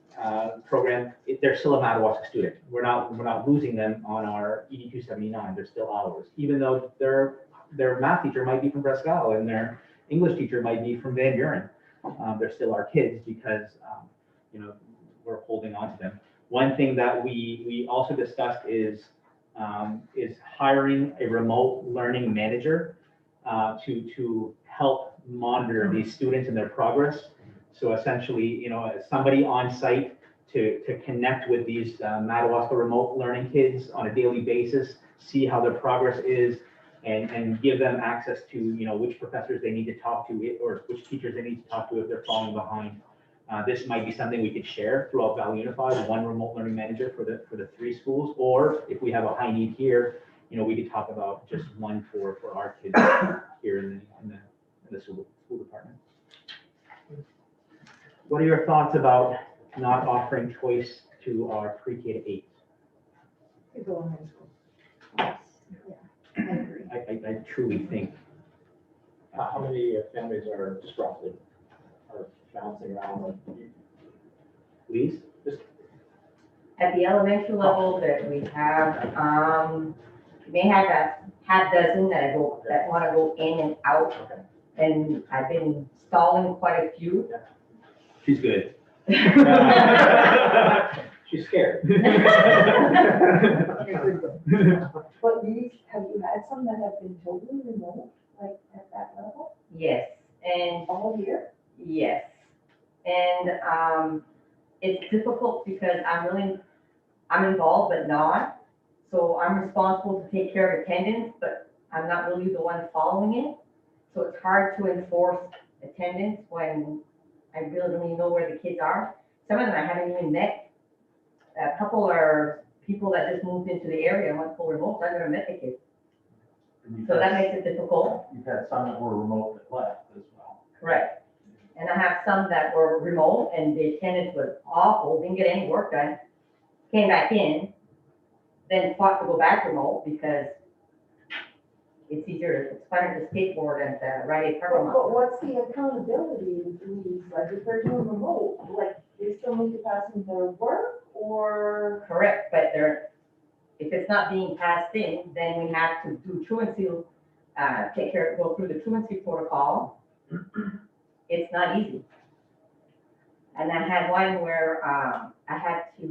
program, they're still a Madawaska student. We're not losing them on our ED 279. They're still ours, even though they're their math teacher might be from Presque Isle, and their English teacher might be from Van Buren. They're still our kids because, you know, we're holding on to them. One thing that we also discussed is hiring a remote learning manager to help monitor these students and their progress. So essentially, you know, somebody on site to connect with these Madawaska remote learning kids on a daily basis, see how their progress is, and give them access to, you know, which professors they need to talk to or which teachers they need to talk to if they're falling behind. This might be something we could share throughout Valley Unified, one remote learning manager for the 3 schools, or if we have a high need here, you know, we could talk about just one for our kids here in the school department. What are your thoughts about not offering choice to our pre-K to 8? You go in high school. Yes, yeah, I agree. I truly think. How many families are disrupted, are bouncing around like? Please? At the elementary level that we have, we may have a half dozen that want to go in and out. Okay. And I've been stalling quite a few. She's good. She's scared. But have you had some that have been totally remote, like at that level, Yes, and all year? yes. And it's difficult because I'm involved but not. So I'm responsible to take care of attendance, but I'm not really the one following it. So it's hard to enforce attendance when I really don't even know where the kids are. Some of them I haven't even met. A couple are people that just moved into the area and went full remote, so I've never met the kids. So that makes it difficult. You've had some that were remote that left as well. Correct. And I have some that were remote and the attendance was awful, didn't get any work done, came back in, then fought to go back remote because it's easier, it's funner to skateboard and to ride a parking But lot. what's the accountability in these, like if they're doing remote, like they still need to pass in their work or? Correct, but if it's not being passed in, then we have to do truancy, go through the truancy protocol. It's not easy. And I had one where I had to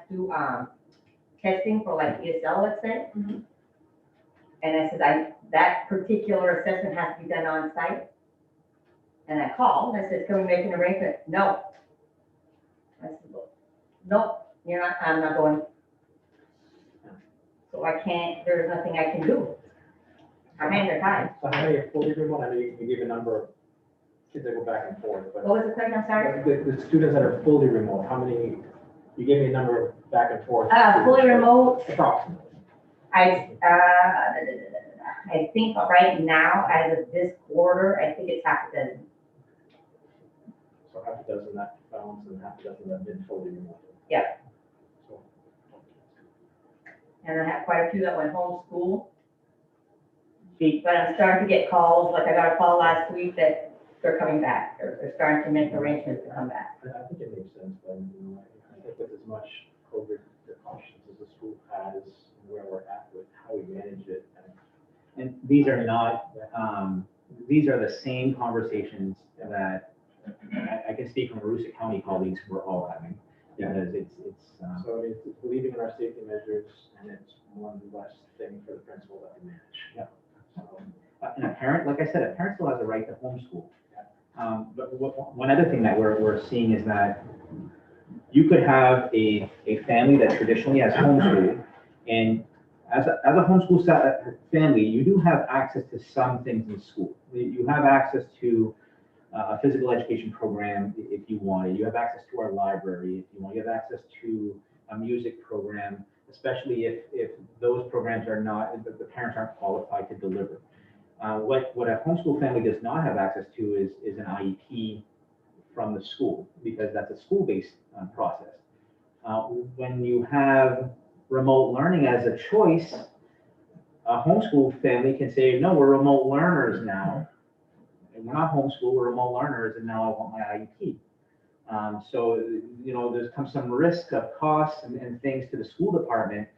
do testing for like ESL, let's say. Mhm. And I said, that particular assessment has to be done on site. And I called, and I said, can we make an arrangement? No. I said, nope, I'm not going. So I can't, there's nothing I can do. I'm hands are tied. So how many are fully remote? I know you give a number of kids that go back and forth, but What was the question, I'm sorry? the students that are fully remote, how many, you gave me a number back and forth. Fully remote, Approximately. I think right now, as of this quarter, I think it's half a dozen. So half a dozen that balance and half a dozen that have been fully remote. Yeah. So, And I have quite a few that went homeschool. But I'm starting to get calls, like I got a call last week that they're coming back, they're starting to make arrangements to come back. I think it makes sense, but you know, I think with as much COVID precautions as the school has, where we're at with how we manage it. And these are not, these are the same conversations that I can speak from Aroostook County colleagues we're all having. Because it's So it's believing in our safety measures, and it's one less thing for the principal that we manage. Yeah. So, and a parent, like I said, a parent still has a right to homeschool. But one other thing that we're seeing is that you could have a family that traditionally has homeschooled, and as a homeschool family, you do have access to some things in school. You have access to a physical education program if you want it. You have access to our library if you want. You have access to a music program, especially if those programs are not, the parents aren't qualified to deliver. What a homeschool family does not have access to is an IEP from the school, because that's a school-based process. When you have remote learning as a choice, a homeschool family can say, no, we're remote learners now. And we're not homeschool, we're remote learners, and now I want my IEP. So, you know, there's some risk of costs and things to the school department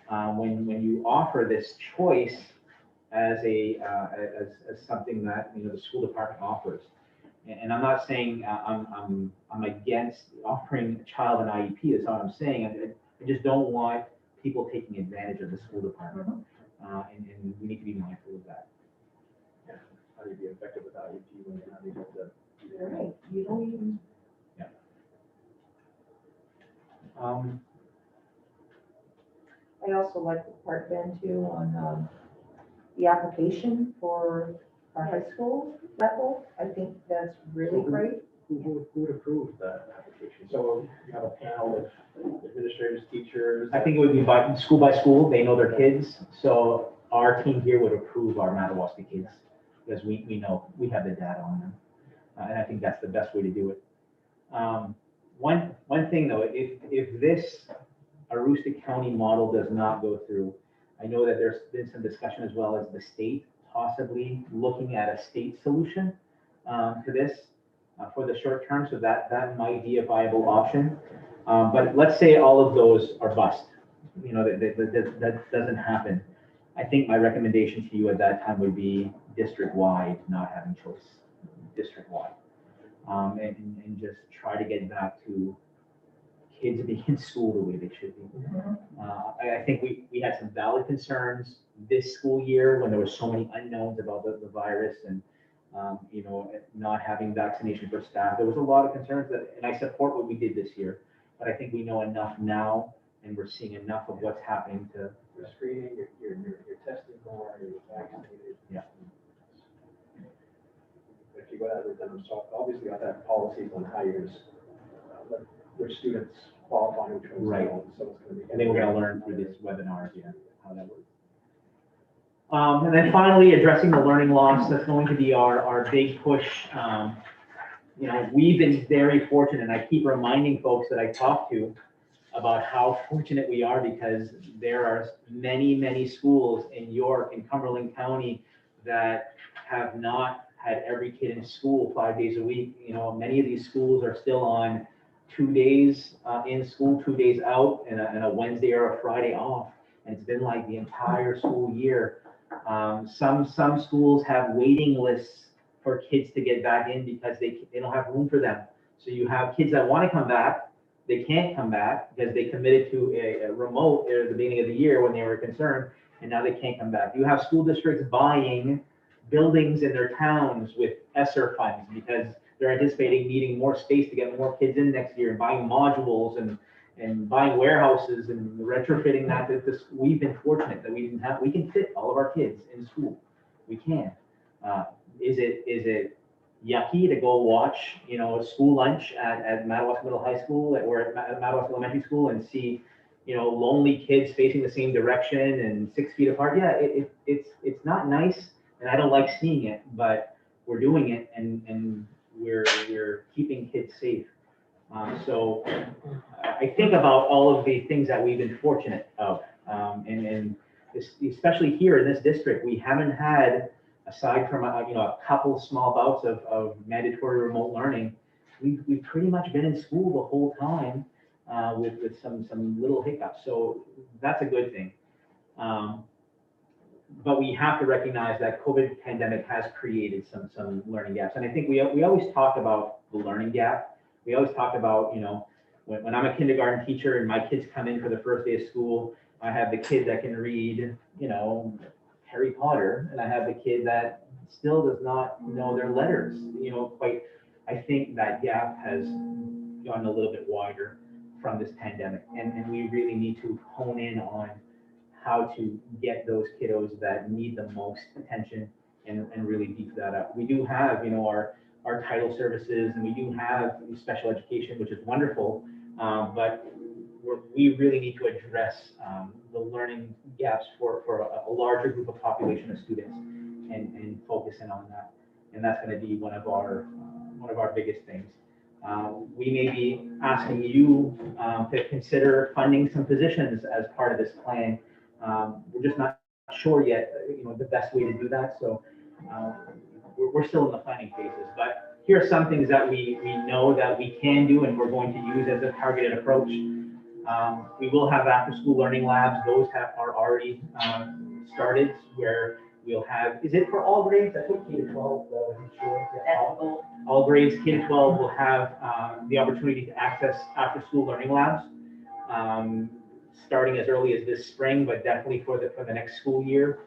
when you offer this choice as as something that, you know, the school department offers. And I'm not saying I'm against offering a child an IEP, that's not what I'm saying. I just don't want people taking advantage of the school department. And we need to be mindful of that. Yeah. How do you be effective with IEP when you're not able to? Right, you don't even. I also like the part, Ben, too, on the application for our high school level. I think that's really great. Who would approve that application? So you have a panel of administrators, teachers? I think it would be by school, they know their kids, so our team here would approve our Madawaska kids, because we know, we have the data on them. And I think that's the best way to do it. One thing though, if this Aroostook County model does not go through, I know that there's been some discussion as well as the state possibly looking at a state solution to this for the short term, so that might be a viable option. But let's say all of those are bust, you know, that doesn't happen. I think my recommendation to you at that time would be district-wide, not having choice, district-wide. And just try to get back to kids being in school the way they should be. I think we had some valid concerns this school year when there were so many unknowns about the virus and you know, not having vaccination for staff. There was a lot of concerns and I support what we did this year, but I think we know enough now and we're seeing enough of what's happening to. You're screening, you're testing more, you're vaccinated. Yeah. If you go out with them, so obviously you have to have policies on how you're going to let which students qualify, which ones Right. don't. So it's going to be. I think we're going to learn through this webinar, yeah, how that works. And then finally, addressing the learning loss, that's going to be our big push. You know, we've been very fortunate, and I keep reminding folks that I talk to about how fortunate we are, because there are many, many schools in York and Cumberland County that have not had every kid in school 5 days a week. You know, many of these schools are still on 2 days in school, 2 days out, and a Wednesday or a Friday off. And it's been like the entire school year. Some schools have waiting lists for kids to get back in because they don't have room for them. So you have kids that want to come back, they can't come back because they committed to a remote at the beginning of the year when they were concerned, and now they can't come back. You have school districts buying buildings in their towns with ESSER funds because they're anticipating needing more space to get more kids in next year, and buying modules and buying warehouses and retrofitting that. We've been fortunate that we can fit all of our kids in school. We can. Is it yucky to go watch, you know, school lunch at Madawaska Middle High School or at Madawaska Elementary School and see, you know, lonely kids facing the same direction and 6 feet apart? Yeah, it's not nice, and I don't like seeing it, but we're doing it, and we're keeping kids safe. So I think about all of the things that we've been fortunate of, and especially here in this district, we haven't had, aside from you know, a couple small bouts of mandatory remote learning, we've pretty much been in school the whole time with some little hiccups. So that's a good thing. But we have to recognize that COVID pandemic has created some learning gaps, and I think we always talk about the learning gap. We always talk about, you know, when I'm a kindergarten teacher and my kids come in for the first day of school, I have the kid that can read, you know, Harry Potter, and I have the kid that still does not know their letters, you know, quite. I think that gap has gotten a little bit wider from this pandemic, and we really need to hone in on how to get those kiddos that need the most attention and really beef that up. We do have, you know, our title services, and we do have special education, which is wonderful, but we really need to address the learning gaps for a larger group of population of students and focus in on that. And that's going to be one of our biggest things. We may be asking you to consider funding some positions as part of this plan. We're just not sure yet, you know, the best way to do that. So we're still in the planning phases, but here are some things that we know that we can do and we're going to use as a targeted approach. We will have after-school learning labs. Those are already started, where we'll have, is it for all grades? I think K to 12, wasn't sure. Yeah, That's the goal. all grades K to 12 will have the opportunity to access after-school learning labs, starting as early as this spring, but definitely for the next school year.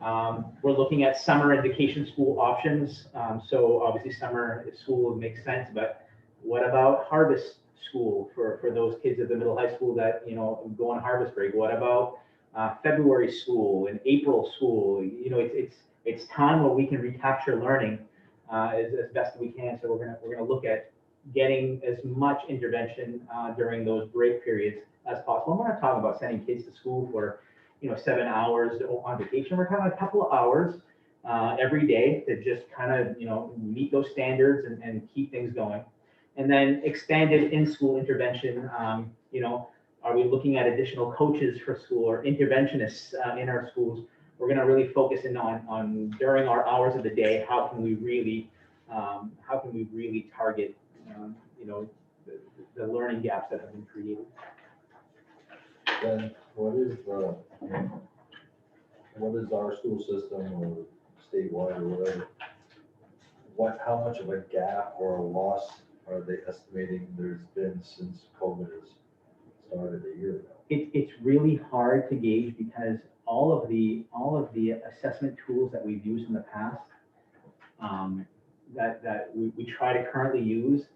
We're looking at summer education school options. So obviously summer school makes sense, but what about harvest school for those kids at the middle high school that, you know, go on harvest break? What about February school and April school? You know, it's time where we can recapture learning as best we can. So we're gonna look at getting as much intervention during those break periods as possible. We're not talking about sending kids to school for, you know, 7 hours on vacation. We're talking a couple of hours every day to just kind of, you know, meet those standards and keep things going. And then expanded in-school intervention, you know, are we looking at additional coaches for school or interventionists in our schools? We're going to really focus in on during our hours of the day, how can we really target, you know, the learning gaps that have been created. Then what is our school system or statewide or whatever? How much of a gap or a loss are they estimating there's been since COVID has started a year ago? It's really hard to gauge because all of the assessment tools that we've used in the past that we try to currently use,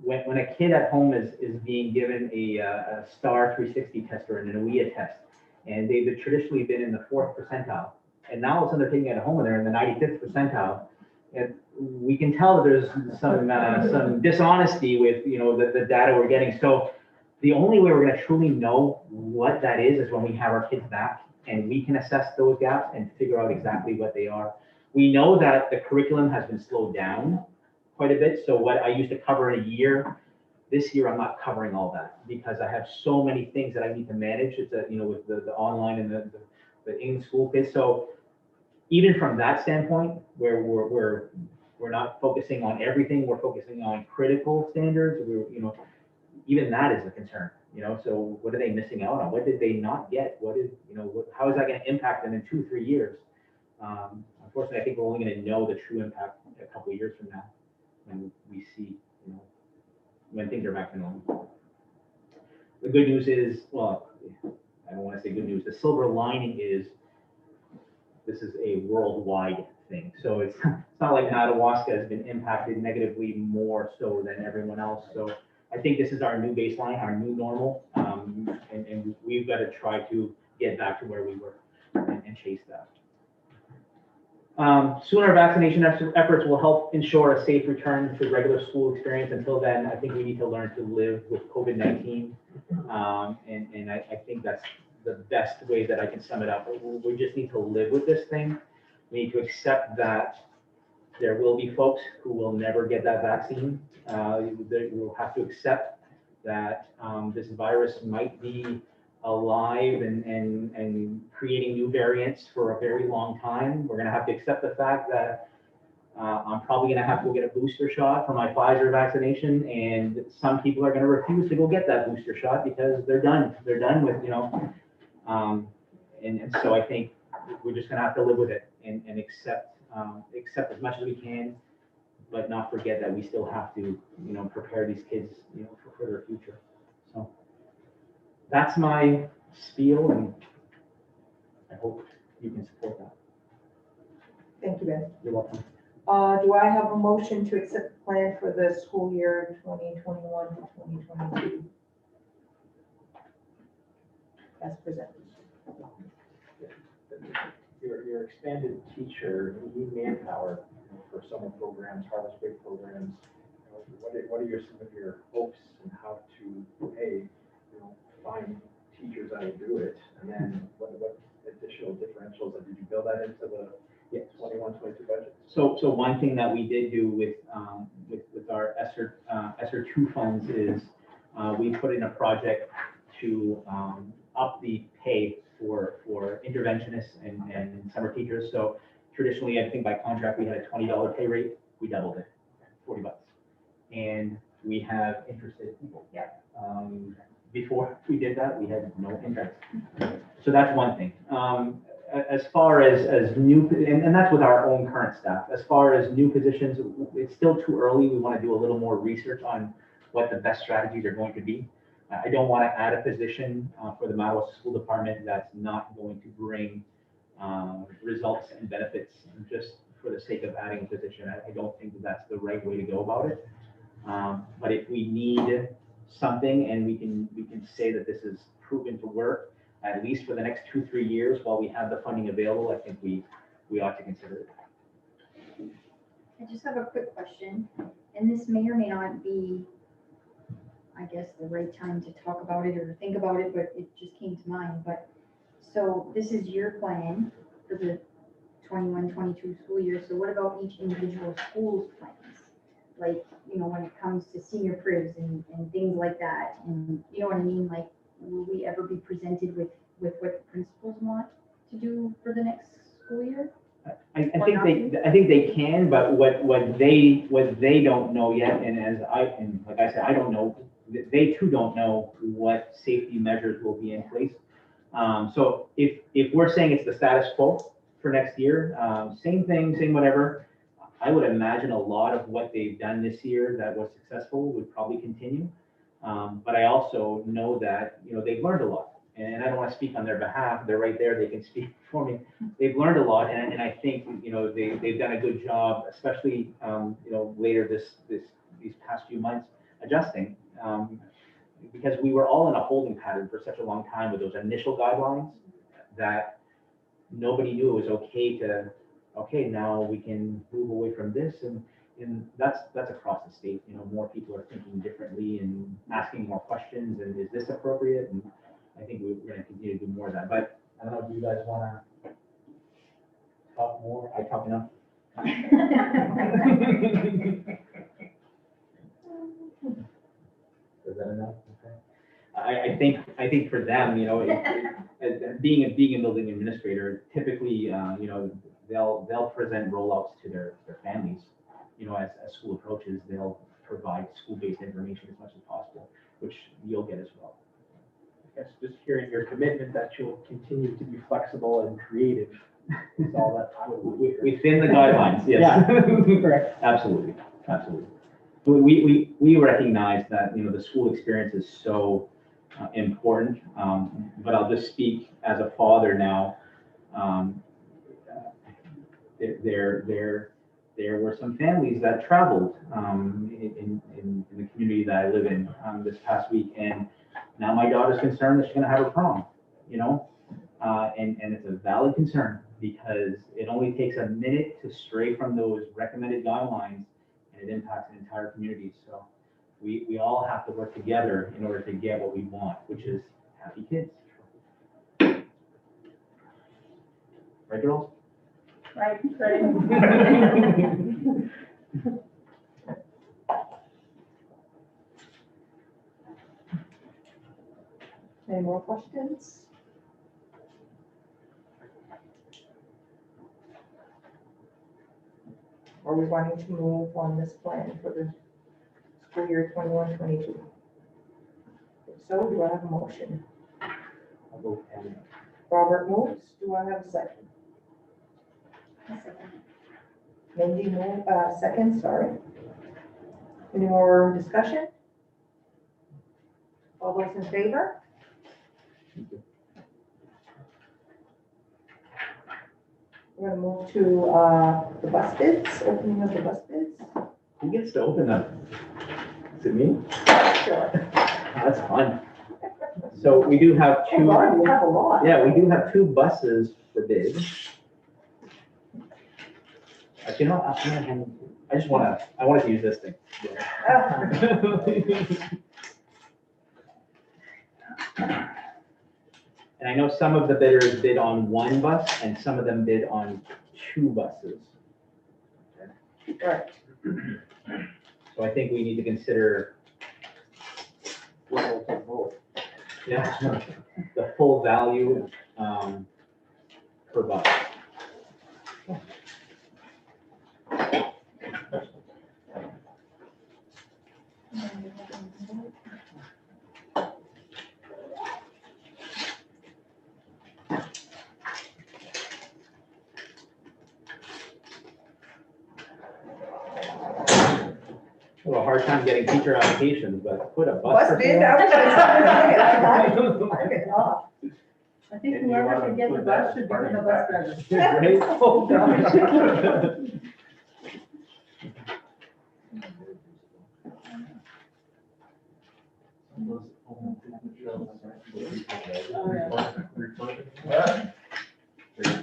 when a kid at home is being given a STAR 360 test or an AWEA test, and they've traditionally been in the 4th percentile, and now all of a sudden they're taking it at home and they're in the 95th percentile, and we can tell that there's some dishonesty with, you know, the data we're getting. So the only way we're going to truly know what that is when we have our kids back and we can assess those gaps and figure out exactly what they are. We know that the curriculum has been slowed down quite a bit. So what I used to cover in a year, this year I'm not covering all that because I have so many things that I need to manage. It's you know, with the online and the in-school kids. So even from that standpoint, where we're not focusing on everything, we're focusing on critical standards. You know, even that is a concern. You know, so what are they missing out on? What did they not get? What is, you know, how is that going to impact them in 2-3 years? Unfortunately, I think we're only going to know the true impact a couple of years from now when we see, you know, when things are back to normal. The good news is, well, I don't want to say good news. The silver lining is this is a worldwide thing. So it's not like Madawaska has been impacted negatively more so than everyone else. So I think this is our new baseline, our new normal, and we've got to try to get back to where we were and chase that. Sooner vaccination efforts will help ensure a safe return to regular school experience. Until then, I think we need to learn to live with COVID-19, and I think that's the best way that I can sum it up. We just need to live with this thing. We need to accept that there will be folks who will never get that vaccine. We'll have to accept that this virus might be alive and creating new variants for a very long time. We're going to have to accept the fact that I'm probably going to have to go get a booster shot for my Pfizer vaccination, and some people are going to refuse to go get that booster shot because they're done. They're done with, you know, and so I think we're just going to have to live with it and accept as much as we can, but not forget that we still have to, you know, prepare these kids, you know, for their future. So that's my spiel, and I hope you can support that. Thank you, Ben. You're welcome. Do I have a motion to accept the plan for the school year 2021 to 2022? As presented. Your expanded teacher, you need manpower for summer programs, harvest break programs. What are some of your hopes and how to, hey, you know, find teachers that will do it? And then what additional differentials, did you build that into the 21-22 budget? So one thing that we did do with our ESSER 2 funds is we put in a project to up the pay for interventionists and summer teachers. So traditionally, I think by contract, we had a $20 pay rate. We doubled it, $40. And we have interested people. Yeah. Before we did that, we had no interest. So that's one thing. as far as new, and that's with our own current staff, as far as new positions, it's still too early. We want to do a little more research on what the best strategies are going to be. I don't want to add a position for the Madawaska School Department that's not going to bring results and benefits just for the sake of adding a position. I don't think that that's the right way to go about it. But if we need something and we can say that this is proven to work, at least for the next 2-3 years while we have the funding available, I think we ought to consider it. I just have a quick question, and this may or may not be, I guess, the right time to talk about it or think about it, but it just came to mind. But so this is your plan for the 21-22 school year. So what about each individual school's plans? Like, you know, when it comes to senior privs and things like that, and you know what I mean? Like, will we ever be presented with what the principals want to do for the next school year? I think they can, but what they don't know yet, and like I said, I don't know. They too don't know what safety measures will be in place. So if we're saying it's the status quo for next year, same thing, same whatever, I would imagine a lot of what they've done this year that was successful would probably continue. But I also know that, you know, they've learned a lot, and I don't want to speak on their behalf. They're right there. They can speak for me. They've learned a lot, and I think, you know, they've done a good job, especially, you know, later these past few months adjusting, because we were all in a holding pattern for such a long time with those initial guidelines that nobody knew it was okay, now we can move away from this, and that's across the state. You know, more people are thinking differently and asking more questions, and is this appropriate? And I think we're going to continue to do more of that. But I don't know, do you guys want to talk more? I talk enough. Is that enough? Okay. I think for them, you know, being a building administrator, typically, you know, they'll present rollouts to their families. You know, as school approaches, they'll provide school-based information as much as possible, which you'll get as well. I guess just hearing your commitment that you'll continue to be flexible and creative is all that I would want to hear. Within the guidelines, yes. Yeah, correct. Absolutely. We recognize that, you know, the school experience is so important, but I'll just speak as a father now. There were some families that traveled in the community that I live in this past week, and now my daughter's concerned that she's going to have a prom, you know, and it's a valid concern because it only takes a minute to stray from those recommended guidelines, and it impacts an entire community. So we all have to work together in order to get what we want, which is happy kids. Right, girls? Right. Any more questions? Are we wanting to move on this plan for the school year 21-22? If so, do I have a motion? I'll go and Robert moves. Do I have a second? Mindy move, second, sorry. Any more discussion? All those in favor? We're gonna move to the bus bids, opening of the bus bids. Who gets to open them? Is it me? Sure. That's fun. So we do have Oh, two. Lord, we have a lot. Yeah, we do have 2 buses for bid. You know, I just wanted to use this thing. And I know some of the bidders bid on 1 bus and some of them bid on 2 buses. Right. So I think we need to consider yeah, the full value per bus. A little hard time getting teacher applications, but put a bus. Bus bid, I was just Right? I get off. I think whoever can get the bus should become a bus driver. Oh, gosh.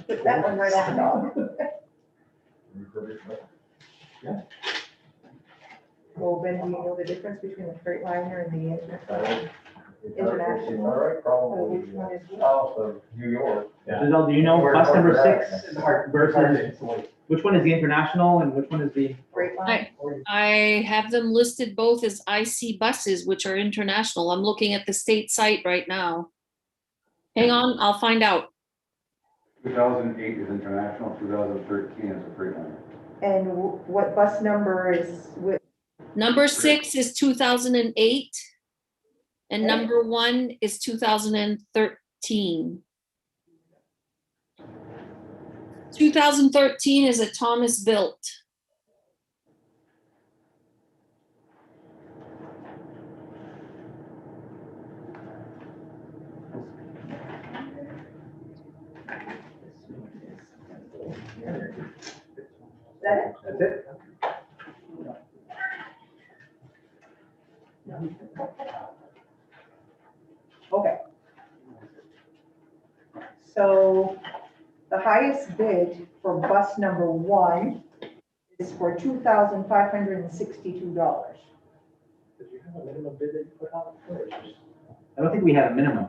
Put that one right off the dog. Well, Ben, do you know the difference between the Freightliner and the International? All right, probably. Which one is which? South of New York. Giselle, do you know bus number 6 versus, which one is the international and which one is the? Freightliner? I have them listed both as IC buses, which are international. I'm looking at the state site right now. Hang on, I'll find out. 2008 is international, 2013 is a Freightliner. And what bus number is with? Number 6 is 2008, and number 1 is 2013. 2013 is a Thomas built. That That's it? Okay. So the highest bid for bus number 1 is for $2,562. Did you have a minimum bid that you put out first? I don't think we had a minimum.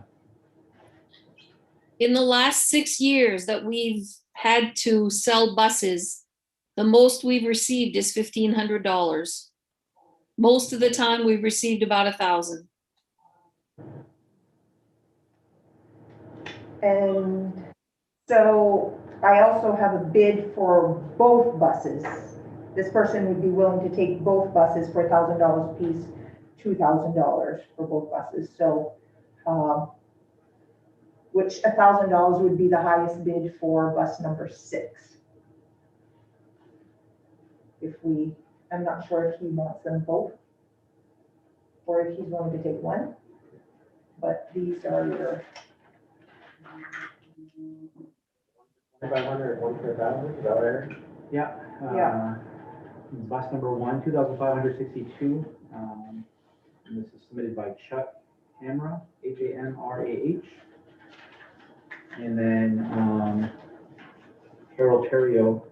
In the last 6 years that we've had to sell buses, the most we've received is $1,500. Most of the time, we've received about 1,000. And so I also have a bid for both buses. This person would be willing to take both buses for $1,000 apiece, $2,000 for both buses. So, which $1,000 would be the highest bid for bus number 6. If we, I'm not sure if he wants them both, or if he's willing to take one, but these are your, 2,500, 1 for 1,000, is that what I heard? Yeah. Yeah. Bus number 1, 2,562. And this is submitted by Chuck Hamrah, Hamrah. And then Carol Terrio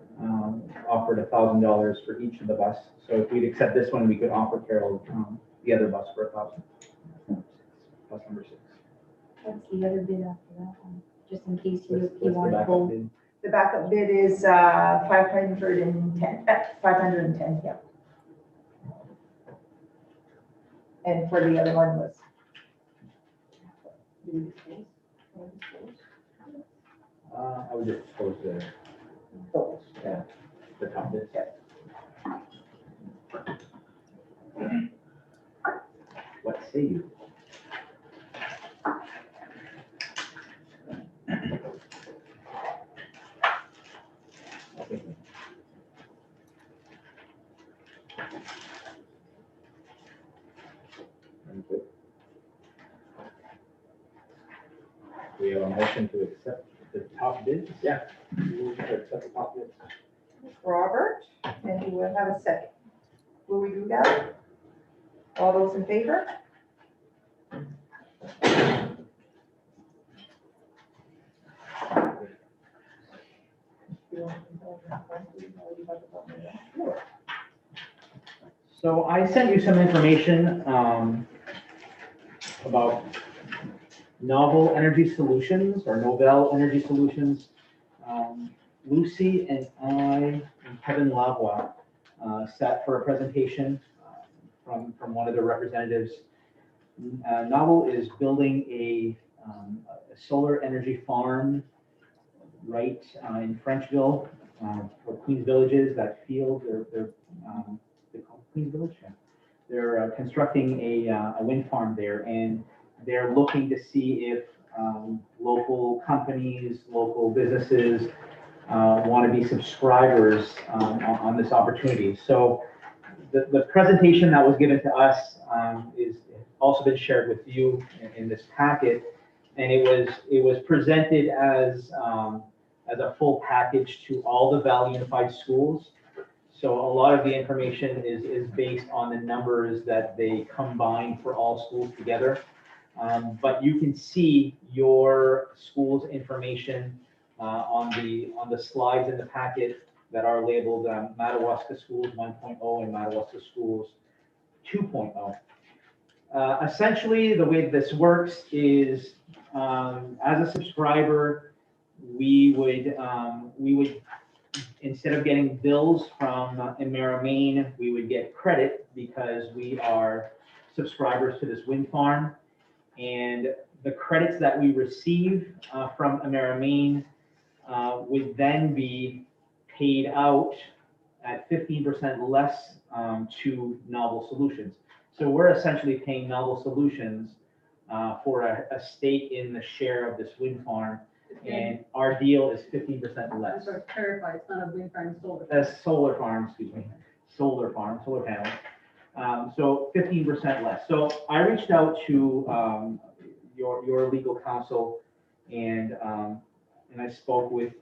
offered $1,000 for each of the bus. So if we'd accept this one, we could offer Carol the other bus for $1,000. Bus number 6. What's the other bid after that one? Just in case What's you the want to backup go. bid? the backup bid is 510, 510, yeah. And for the other one was. I would just close Those, yeah. the top bit. What say you? Okay. We have a motion to accept the top bids. Yeah. You should accept the top bid. Robert, and you will have a second. Will we do that? All those in favor? So I sent you some information about novel energy solutions or Novell energy solutions. Lucy and I and Kevin Lavoie sat for a presentation from one of the representatives. Novel is building a solar energy farm right in Frenchville for Queens Villages. That field, they're called Queens Village. Yeah. They're constructing a wind farm there, and they're looking to see if local companies, local businesses want to be subscribers on this opportunity. So the presentation that was given to us is also been shared with you in this packet. And it was presented as a full package to all the Valley Unified schools. So a lot of the information is based on the numbers that they combine for all schools together. But you can see your school's information on the slides in the packet that are labeled Madawaska Schools 1.0 and Madawaska Schools 2.0. Essentially, the way this works is, as a subscriber, we would, instead of getting bills from Emera Maine, we would get credit because we are subscribers to this wind farm. And the credits that we receive from Emera Maine would then be paid out at 15% less to Novel Solutions. So we're essentially paying Novel Solutions for a stake in the share of this wind farm, and our deal is 15% less. So to clarify, it's not a wind farm, solar. Solar farm, excuse me, solar panels. So 15% less. So I reached out to your legal counsel, and I spoke with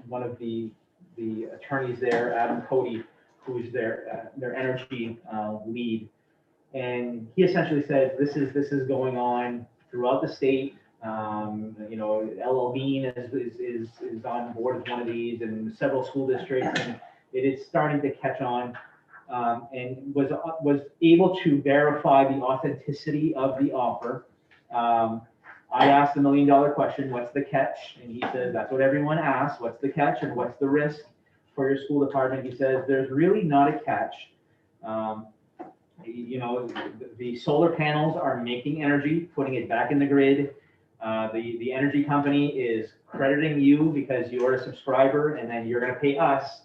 one of the attorneys there, Adam Cody, who's their energy lead. And he essentially said, this is going on throughout the state. LL Bean is on board with one of these, and several school districts, and it is starting to catch on, and was able to verify the authenticity of the offer. I asked the $1 million question, what's the catch? And he said, that's what everyone asks, what's the catch and what's the risk for your school department? He says, there's really not a catch. The solar panels are making energy, putting it back in the grid. The energy company is crediting you because you're a subscriber, and then you're going to pay us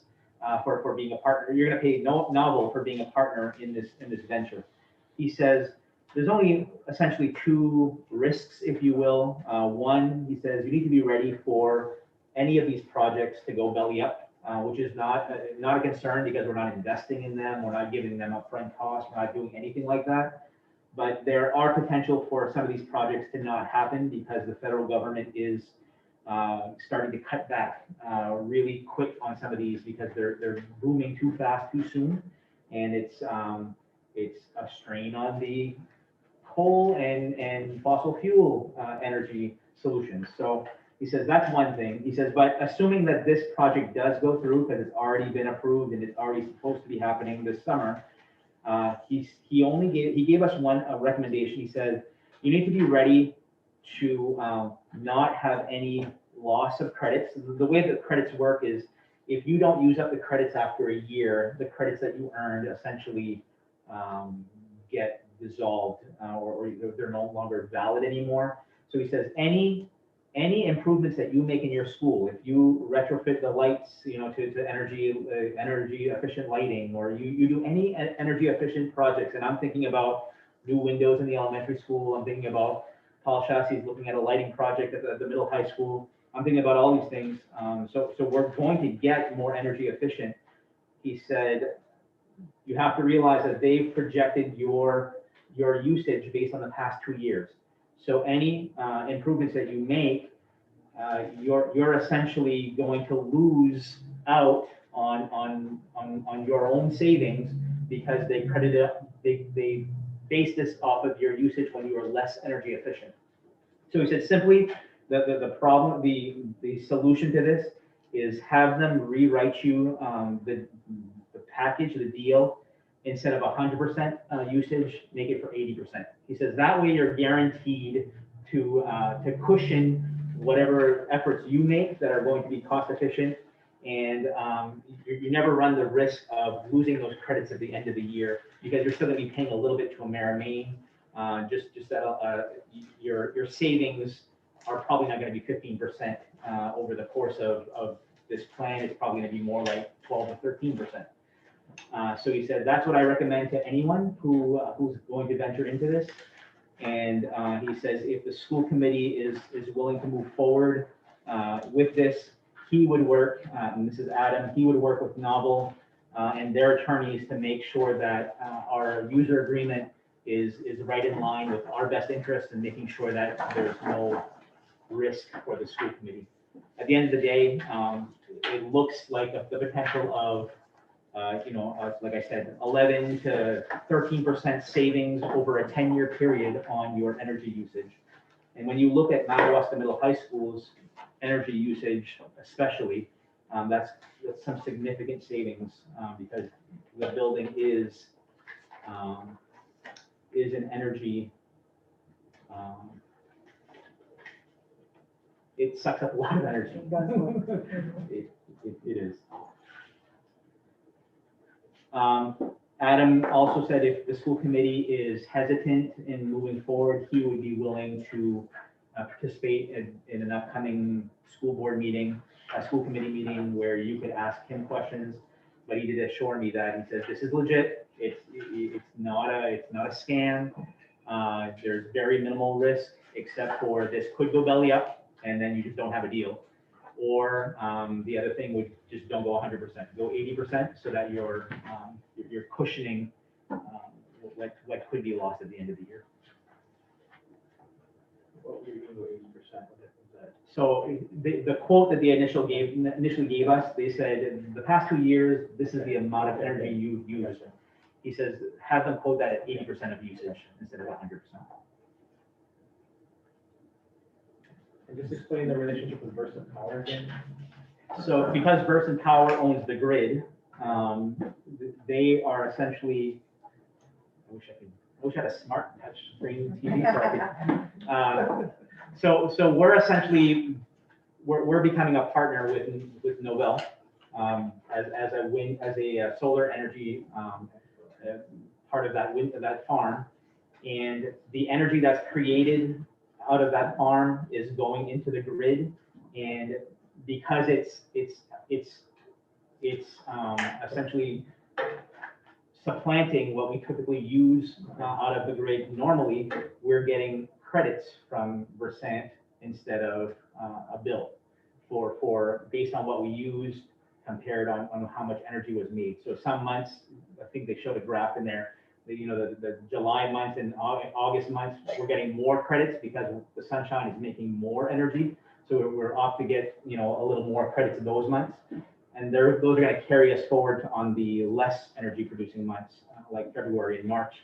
for being a partner. You're going to pay Novel for being a partner in this venture. He says there's only essentially two risks, if you will. One, he says you need to be ready for any of these projects to go belly up. Which is not a concern because we're not investing in them, we're not giving them upfront costs, we're not doing anything like that. But there are potential for some of these projects to not happen because the federal government is starting to cut back really quick on some of these because they're booming too fast, too soon, and it's a strain on the coal and fossil fuel energy solutions. So he says that's one thing. He says, but assuming that this project does go through because it's already been approved and it's already supposed to be happening this summer, he gave us a recommendation. He said you need to be ready to not have any loss of credits. The way that credits work is if you don't use up the credits after a year, the credits that you earned essentially get dissolved or they're no longer valid anymore. So he says any improvements that you make in your school, if you retrofit the lights, to energy efficient lighting, or you do any energy efficient projects, and I'm thinking about new windows in the elementary school, I'm thinking about Paul Chassis looking at a lighting project at the middle high school, I'm thinking about all these things. So we're going to get more energy efficient. He said, you have to realize that they've projected your usage based on the past 2 years. So any improvements that you make, you're essentially going to lose out on your own savings because they they base this off of your usage when you are less energy efficient. So he said simply the problem, the solution to this is have them rewrite you the package, the deal. Instead of 100% usage, make it for 80%. He says that way you're guaranteed to cushion whatever efforts you make that are going to be cost efficient, and you never run the risk of losing those credits at the end of the year because you're still going to be paying a little bit to Emera Maine. Just that your savings are probably not going to be 15% over the course of this plan. It's probably going to be more like 12 to 13%. So he said, that's what I recommend to anyone who's going to venture into this. And he says, if the school committee is willing to move forward with this, he would work, and this is Adam, he would work with Novel and their attorneys to make sure that our user agreement is right in line with our best interests and making sure that there's no risk for the school committee. At the end of the day, it looks like the potential of, like I said, 11 to 13% savings over a 10-year period on your energy usage. And when you look at Madawaska Middle High School's energy usage, especially, that's some significant savings because the building is an energy. It sucks up a lot of energy. It is. Adam also said if the school committee is hesitant in moving forward, he would be willing to participate in an upcoming school board meeting, a school committee meeting where you could ask him questions. But he did assure me that he says this is legit. It's not a scam. There's very minimal risk, except for this could go belly up, and then you just don't have a deal. Or the other thing would just don't go 100%, go 80%, so that you're cushioning what could be lost at the end of the year. What were you gonna go 80%? So the quote that they initially gave us, they said, in the past 2 years, this is the amount of energy you've used. He says, have them quote that at 80% of usage instead of 100%. And just explain the relationship with Versant Power again. So because Versant Power owns the grid, they are essentially, I wish I had a smart touch screen TV so I could, so we're essentially, we're becoming a partner with Novell as a solar energy part of that farm, and the energy that's created out of that farm is going into the grid, and because it's essentially supplanting what we typically use out of the grid normally, we're getting credits from Versant instead of a bill for based on what we used compared on how much energy was made. So some months, I think they showed a graph in there, the July months and August months, we're getting more credits because the sunshine is making more energy. So we're off to get, a little more credits in those months. And those are going to carry us forward on the less energy producing months, like February and March.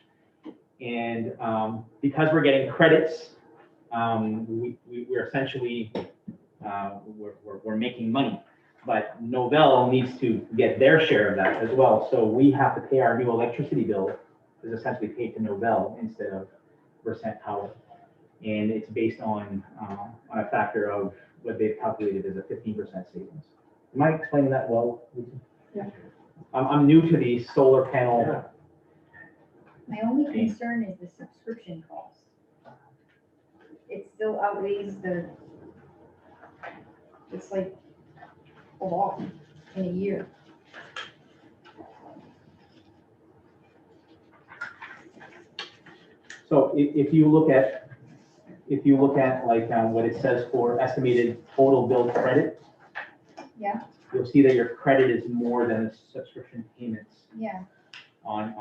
And because we're getting credits, we're essentially, we're making money. But Novell needs to get their share of that as well. So we have to pay our new electricity bill is essentially paid to Novell instead of Versant Power. And it's based on a factor of what they've calculated as a 15% savings. Am I explaining that well? Yeah. I'm new to the solar panel. My only concern is the subscription cost. It still outweighs it's like a lot in a year. So if you look at like what it says for estimated total bill credit, Yeah. you'll see that your credit is more than the subscription payments Yeah, on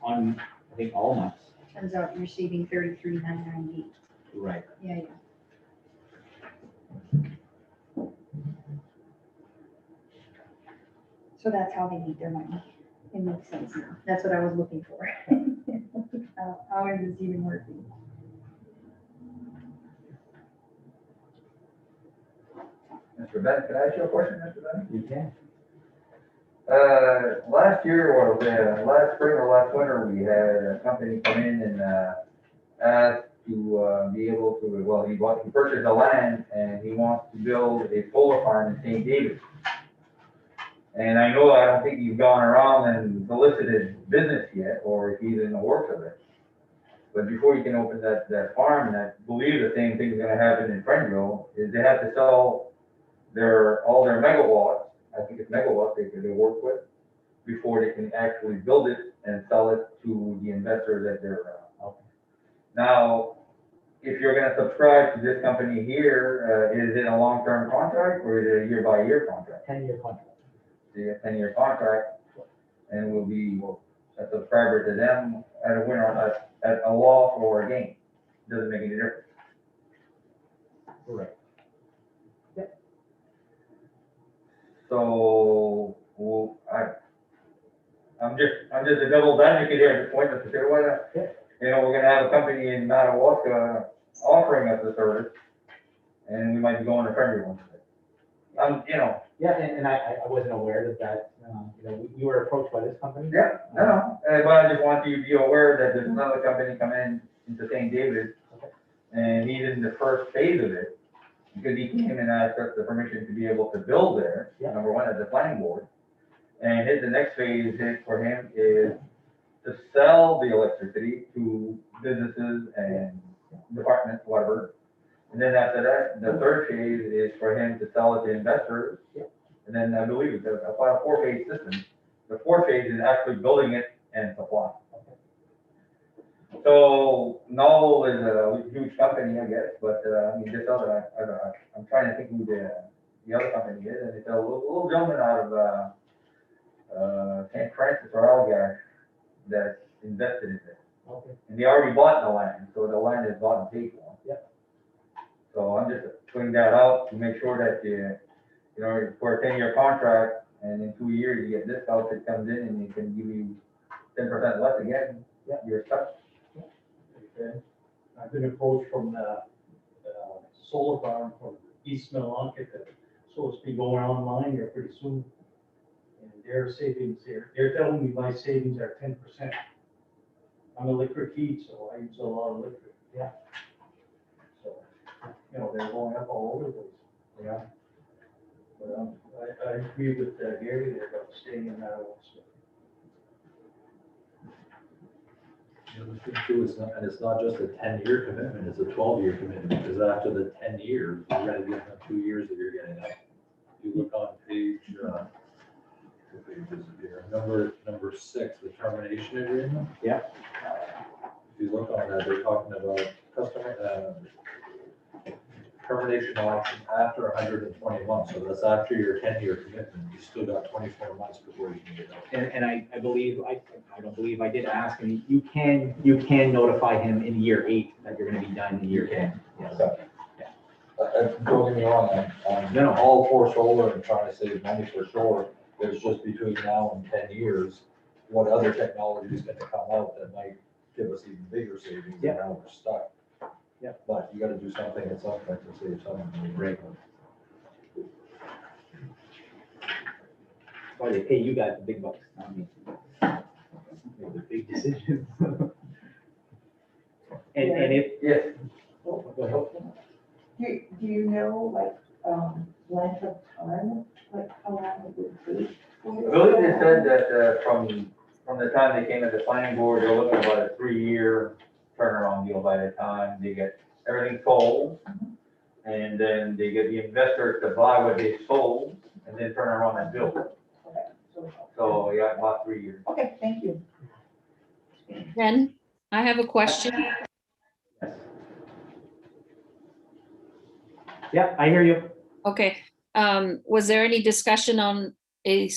I think all months. turns out you're saving $33,998. Right. Yeah. So that's how they make their money. It makes sense now. That's what I was looking for. How is this even working? Mr. Bennett, can I ask you a question, Mr. Bennett? You can. Last year, or last spring or last winter, we had a company come in and asked to be able to, well, he purchased the land and he wants to build a solar farm in St. David. And I don't think he's gone around and solicited business yet, or he's in the works of it. But before you can open that farm, and I believe the same thing is gonna happen in Friendville, is they have to sell all their megawatts, I think it's megawatts they work with, before they can actually build it and sell it to the investor that they're helping. Now, if you're gonna subscribe to this company here, is it a long-term contract or is it a year-by-year contract? 10-year contract. So you have a 10-year contract. and will be a subscriber to them at a winner, at a loss or a gain. Doesn't make any difference. Correct. So, well, I'm just a devil's advocate here at this point, Mr. Chair, why not? Yeah. You know, we're gonna have a company in Madawaska offering us the service, and we might be going to everyone. You know, Yeah, and I wasn't aware that, you know, you were approached by this company? yeah, I know, but I just want you to be aware that there's another company come in into St. David, and he's in the first phase of it, because he came and asked us the permission to be able to build there, Yeah. number one, as the planning board. And the next phase for him is to sell the electricity to businesses and departments, whatever. And then after that, the third phase is for him to sell it to investors. Yeah. And then I believe it's a 4-phase system. The fourth phase is actually building it and supply. So Knoll is a huge company, I guess, but I mean, this other, I'm trying to think who the other company is, and it's a little gentleman out of St. Francis or Algar that's invested in it. Okay. And they already bought the land, so the land is bought and paid for. Yeah. So I'm just putting that out to make sure that you know, for a 10-year contract, and in 2 years you get this house that comes in and it can give you 10% less again. Yeah. You're stuck. Okay. I've been approached from the solar farm from East Milwaukee that's supposed to be going online here pretty soon. And their savings, they're telling me my savings are 10%. I'm electric heat, so I use a lot of electric. Yeah. So, you know, they're going up all over the place. Yeah. But I agree with Gary, they're about staying in that also. The other thing too, and it's not just a 10-year commitment, it's a 12-year commitment, because after the 10 years, you're gonna get the 2 years that you're getting out. If you look on page, what page is it here? Number 6, the termination agreement. Yeah. If you look on that, they're talking about customer, termination option after 120 months, so that's after your 10-year commitment, you still got 24 months before you can get out. And I believe, I don't believe I did ask, and you can notify him in year 8 that you're gonna be done in year 10. Yeah. So, don't get me wrong, I'm all for solar and trying to save money for sure. There's just between now and 10 years, what other technology is gonna come out that might give us even bigger savings, Yeah. and now we're stuck. Yeah. But you gotta do something at some point to save some money. Right. Why they pay you guys the big bucks, not me. Make the big decisions. And if, Yes. go ahead. Do you know, like, length of time, like how long it would take? I believe they said that from the time they came to the planning board, they're looking at about a 3-year turnaround deal by the time they get everything sold. And then they get the investors to buy what they sold and then turn around and build. So yeah, about 3 years. Okay, thank you. Jen, I have a question. Yes. Yeah, I hear you. Okay, was there any discussion on a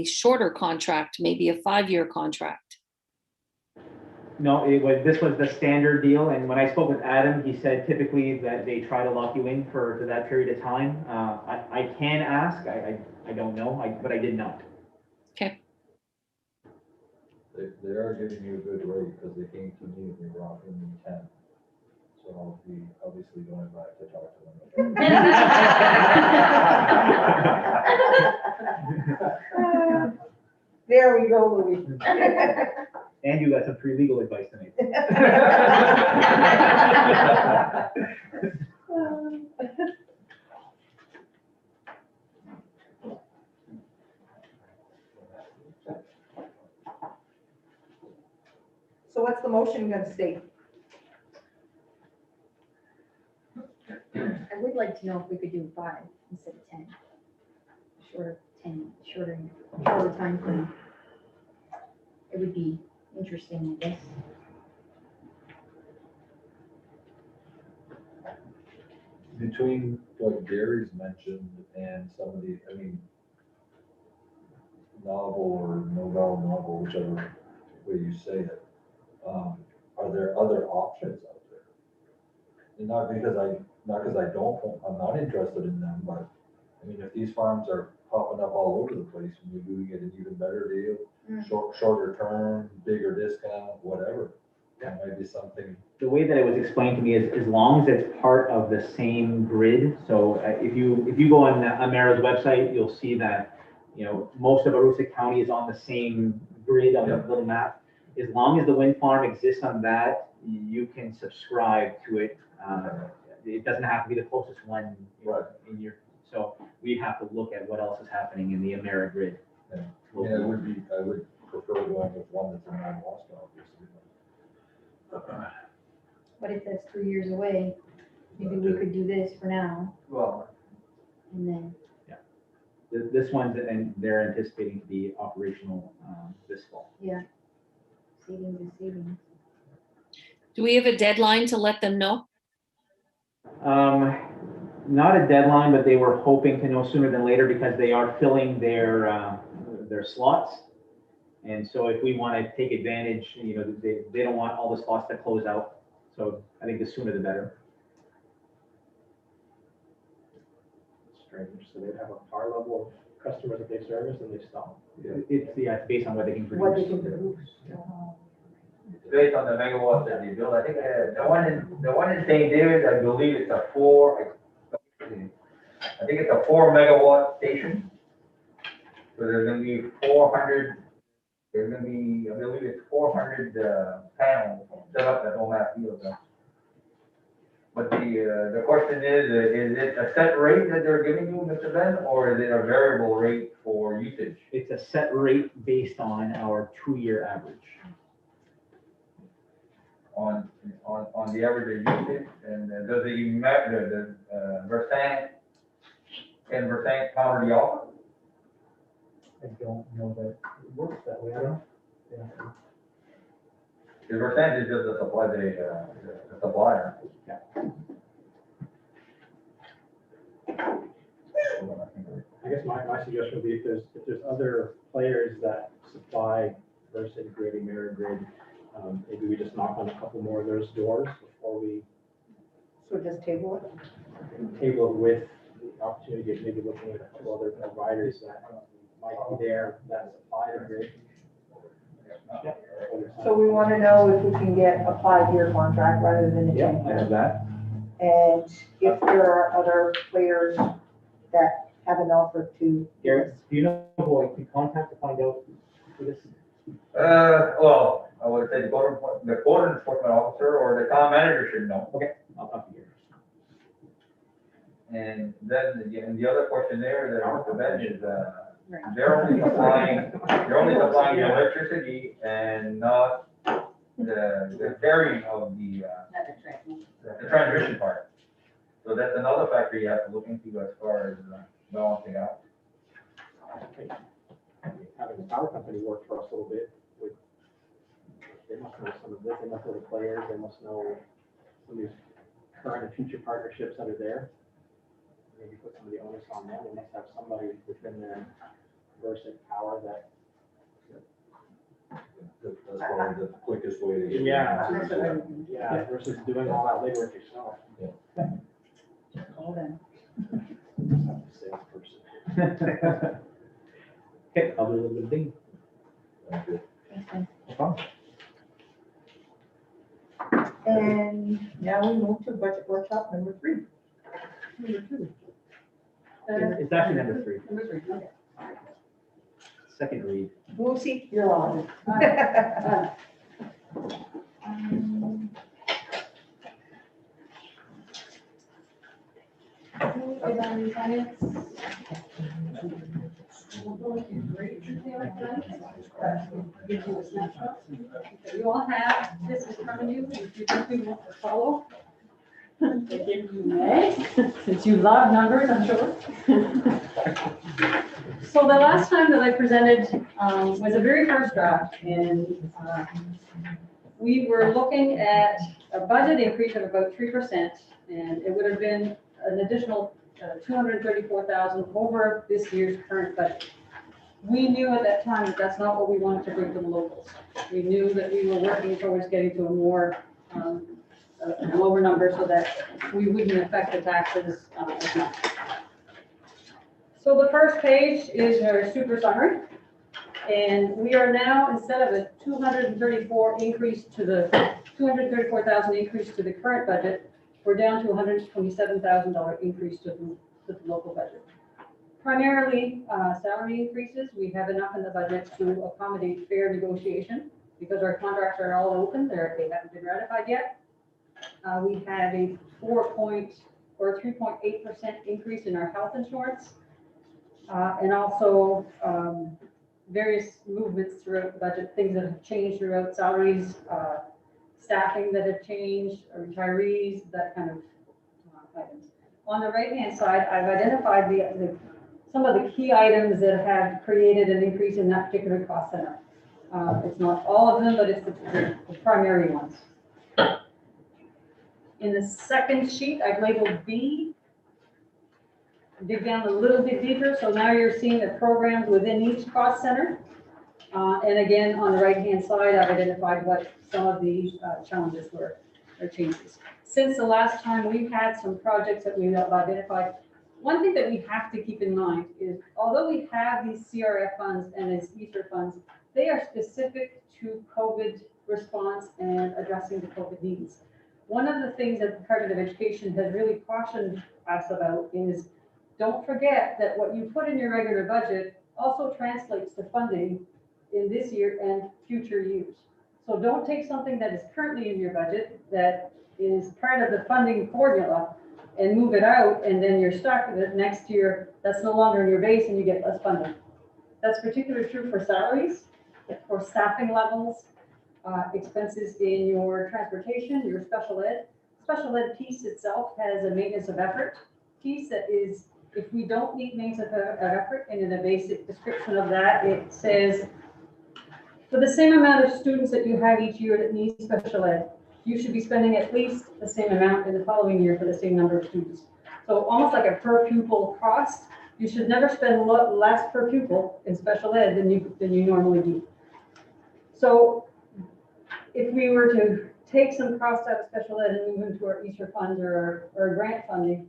shorter contract, maybe a 5-year contract? No, this was the standard deal, and when I spoke with Adam, he said typically that they try to lock you in for that period of time. I can ask, I don't know, but I did not. Okay, They are giving you a good rate, because they came to me and they were offering me 10. So I'll be obviously going back to talk to them. There we go, Louis. And you got some free legal advice tonight. So what's the motion gonna state? I would like to know if we could do 5 instead of 10. Shorter time frame. It would be interesting, I guess. Between what Gary's mentioned and some of the, I mean, novel or novel, whichever way you say it, are there other options out there? And not because I'm not interested in them, but, I mean, if these farms are popping up all over the place, maybe we get an even better deal, shorter term, bigger discount, whatever. That might be something. The way that it was explained to me is as long as it's part of the same grid, so if you go on Amera's website, you'll see that, you know, most of Aroostook County is on the same grid on the little map. As long as the wind farm exists on that, you can subscribe to it. It doesn't have to be the closest one in your, so we have to look at what else is happening in the Amera grid. Yeah, I would prefer going with one that's in Madawaska, obviously. But if that's 3 years away, maybe we could do this for now, Well, and then, This one's, and they're anticipating to be operational this fall. yeah, savings is savings. Do we have a deadline to let them know? Not a deadline, but they were hoping to know sooner than later because they are filling their slots. And so if we want to take advantage, you know, they don't want all the slots to close out. So I think the sooner the better. Strange, so they'd have a par level of customers that they service and they stop. It's based on what they can What they produce. can produce. based on the megawatts that they build, I think, the one in St. David, I believe it's a 4 megawatt station. So there's gonna be 400, there's gonna be, I believe it's 400, panels set up at Omaha Field. But the question is it a set rate that they're giving you, Mr. Ben, or is it a variable rate for usage? It's a set rate based on our 2-year average. On the average of usage, and does it even matter, the Versant, can Versant counter the offer? I don't know that it works that way, I don't know. Yeah. The Versant is just a supply, the supplier. I guess my suggestion would be if there's other players that supply Versant Grid, Emera Grid, maybe we just knock on a couple more of those doors before we So just table it. table it with the opportunity of maybe looking at a couple other providers that might be there that supply the grid. So we want to know if we can get a 5-year contract rather than a 10. Yeah, I have that. And if there are other players that have an offer to. Garrett, do you know who I can contact to find out for this? Well, I would say the code enforcement officer or the town manager should know. Okay, I'll talk to Garrett. And then the other question there that Mr. Ben is, Right. they're only supplying the electricity and not the carrying of the transmission part. So that's another factor you have to look into as far as balancing out. Having the power company work for us a little bit, they must know some of this, they must know the players, they must know some of these current and future partnerships that are there. Maybe put some of the onus on them, they must have somebody within their Versant power that. That's probably the quickest way to get. Yeah, versus doing all that legwork yourself. Call them. Salesperson. Okay, I'll do a little bit of digging. Thank you. Thanks, Ben. No problem. And now we move to budget workshop number 3. Number 2. It's actually number 3, Number 3, okay. second read. Lucy, you're on. Is on the finance? We'll go into great detail tonight. Give you a snapshot. You all have, this is from you, if you think we want to follow. If you may, since you love numbers, I'm sure. So the last time that I presented was a very first draft, and we were looking at a budget increase of about 3%, and it would have been an additional 234,000 over this year's current budget. We knew at that time that that's not what we wanted to bring to the locals. We knew that we were working towards getting to a more, a lower number so that we wouldn't affect the taxes as much. So the first page is our super summary. And we are now, instead of a 234 increase to the 234,000 increase to the current budget, we're down to $127,000 increase to the local budget. Primarily salary increases. We have enough in the budget to accommodate fair negotiation because our contracts are all open. They haven't been ratified yet. We have a 3.8% increase in our health insurance, and also various movements throughout the budget, things that have changed throughout salaries, staffing that have changed, retirees, that kind of items. On the right-hand side, I've identified some of the key items that have created an increase in that particular cost center. It's not all of them, but it's the primary ones. In the second sheet, I've labeled B. Dig down a little bit deeper, so now you're seeing the programs within each cost center. And again, on the right-hand side, I've identified what some of the challenges were, or changes. Since the last time, we've had some projects that we've identified. One thing that we have to keep in mind is, although we have these CRF funds and these ESSER funds, they are specific to COVID response and addressing the COVID needs. One of the things that the Department of Education has really cautioned us about is, don't forget that what you put in your regular budget also translates to funding in this year and future years. So don't take something that is currently in your budget that is part of the funding formula and move it out, and then you're stuck with it next year. That's no longer in your base and you get less funding. That's particularly true for salaries, for staffing levels, expenses in your transportation, your special ed. Special ed piece itself has a maintenance of effort piece that is, if we don't need maintenance of effort, and in a basic description of that, it says, for the same amount of students that you have each year that need special ed, you should be spending at least the same amount in the following year for the same number of students. So almost like a per pupil cost, you should never spend less per pupil in special ed than you normally do. So if we were to take some cost out of special ed and move into our ESSER funds or our grant funding,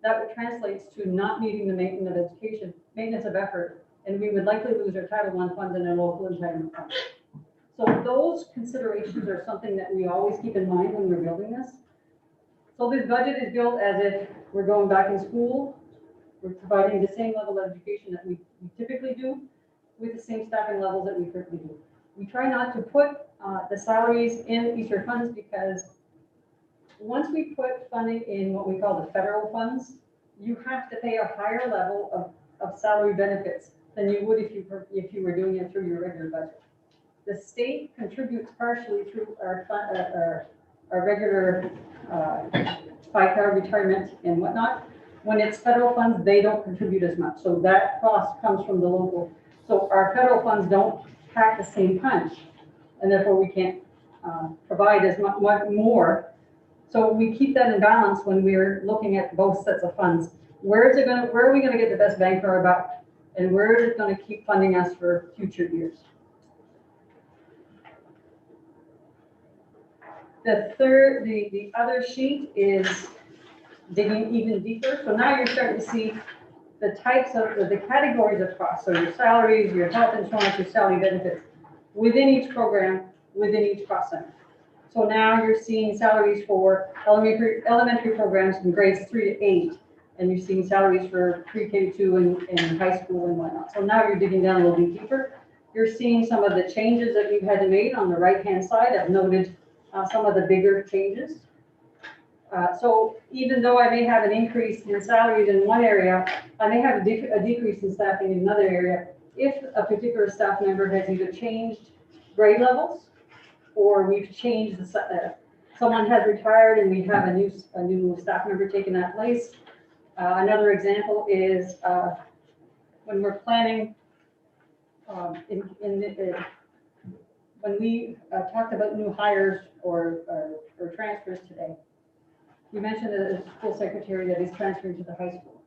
that would translate to not meeting the maintenance of effort, and we would likely lose our Title I funds and our local entitlement funds. So those considerations are something that we always keep in mind when we're building this. So this budget is built as if we're going back in school. We're providing the same level of education that we typically do with the same staffing levels that we currently do. We try not to put the salaries in ESSER funds because once we put funding in what we call the federal funds, you have to pay a higher level of salary benefits than you would if you were doing it through your regular budget. The state contributes partially through our regular FICA retirement and whatnot. When it's federal funds, they don't contribute as much. So that cost comes from the local. So our federal funds don't pack the same punch, and therefore we can't provide as much more. So we keep that in balance when we're looking at both sets of funds. Where are we going to get the best bang for our buck, and where is it going to keep funding us for future years? The other sheet is digging even deeper. So now you're starting to see the types of the categories of costs. So your salaries, your health insurance, your salary benefits within each program, within each cost center. So now you're seeing salaries for elementary programs from grades 3 to 8, and you're seeing salaries for pre-K to 2 and high school and whatnot. So now you're digging down a little bit deeper. You're seeing some of the changes that we've had to make on the right-hand side. I've noted some of the bigger changes. So even though I may have an increase in salaries in one area, I may have a decrease in staffing in another area if a particular staff member has either changed grade levels or we've changed someone has retired and we have a new staff member taking that place. Another example is when we're planning when we talked about new hires or transfers today. We mentioned the school secretary that is transferring to the high school.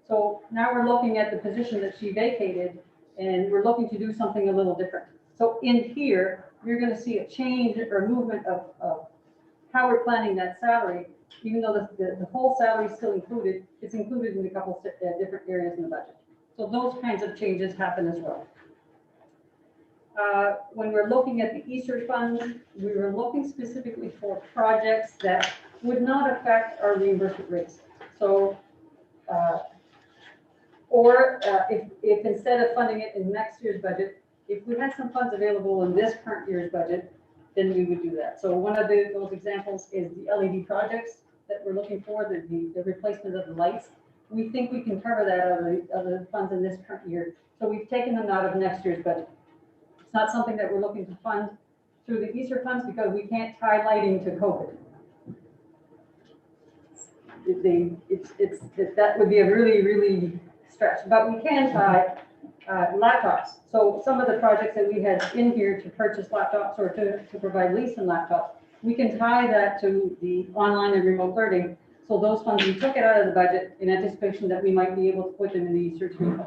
So now we're looking at the position that she vacated, and we're looking to do something a little different. So in here, you're gonna see a change or movement of how we're planning that salary, even though the whole salary is still included, it's included in a couple different areas in the budget. So those kinds of changes happen as well. When we're looking at the Easter funds, we were looking specifically for projects that would not affect our reimbursement rates. So, if instead of funding it in next year's budget, if we had some funds available in this current year's budget, then we would do that. So one of those examples is the LED projects that we're looking for, the replacement of the lights. We think we can cover that out of the funds in this current year. So we've taken them out of next year's budget. It's not something that we're looking to fund through the Easter funds because we can't tie lighting to COVID. That would be a really stretch, but we can tie laptops. So some of the projects that we had in here to purchase laptops or to provide lease and laptops, we can tie that to the online and remote learning. So those funds, we took it out of the budget in anticipation that we might be able to put them in the Easter funds.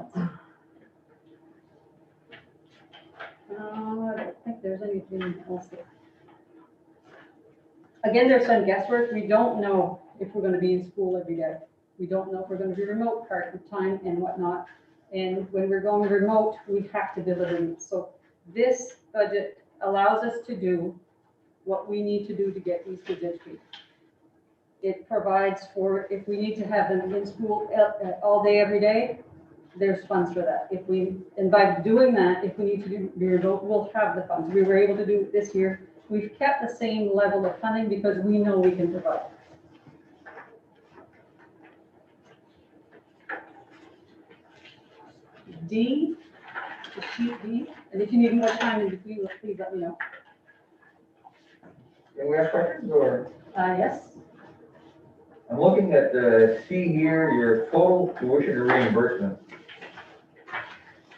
I don't think there's anything else there. Again, there's some guesswork. We don't know if we're going to be in school every day. We don't know if we're going to be remote part of time and whatnot. And when we're going remote, we have to deliver these. So this budget allows us to do what we need to do to get these kids educated. It provides for, if we need to have them in school all day, every day, there's funds for that. And by doing that, if we need to do remote, we'll have the funds. We were able to do it this year. We've kept the same level of funding because we know we can provide. D, the sheet D, and if you need more time in between, please let me know. Can we have questions or? Yes, I'm looking at the C here, your total tuition and reimbursement.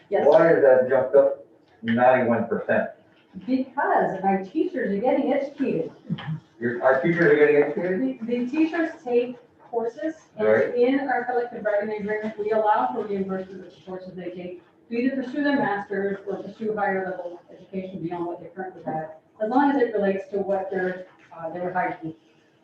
yes. Why is that jumped up 91%? Because our teachers are getting educated. Our teachers are getting educated? The teachers take courses, Right. and in our collective bargaining agreement, we allow for reimbursement of the courses they take to either pursue their master's or pursue higher level education beyond what they currently have, as long as it relates to what they were hired to do.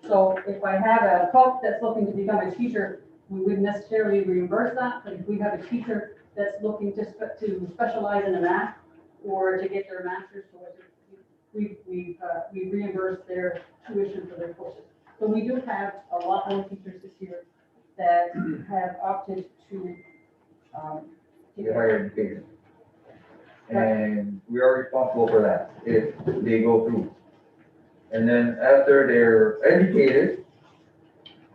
So if I have a cook that's looking to become a teacher, we wouldn't necessarily reimburse that, but if we have a teacher that's looking to specialize in a math or to get their master's, we reimburse their tuition for their courses. So we do have a lot more teachers this year that have opted to Get higher education. And we are responsible for that if they go through. And then after they're educated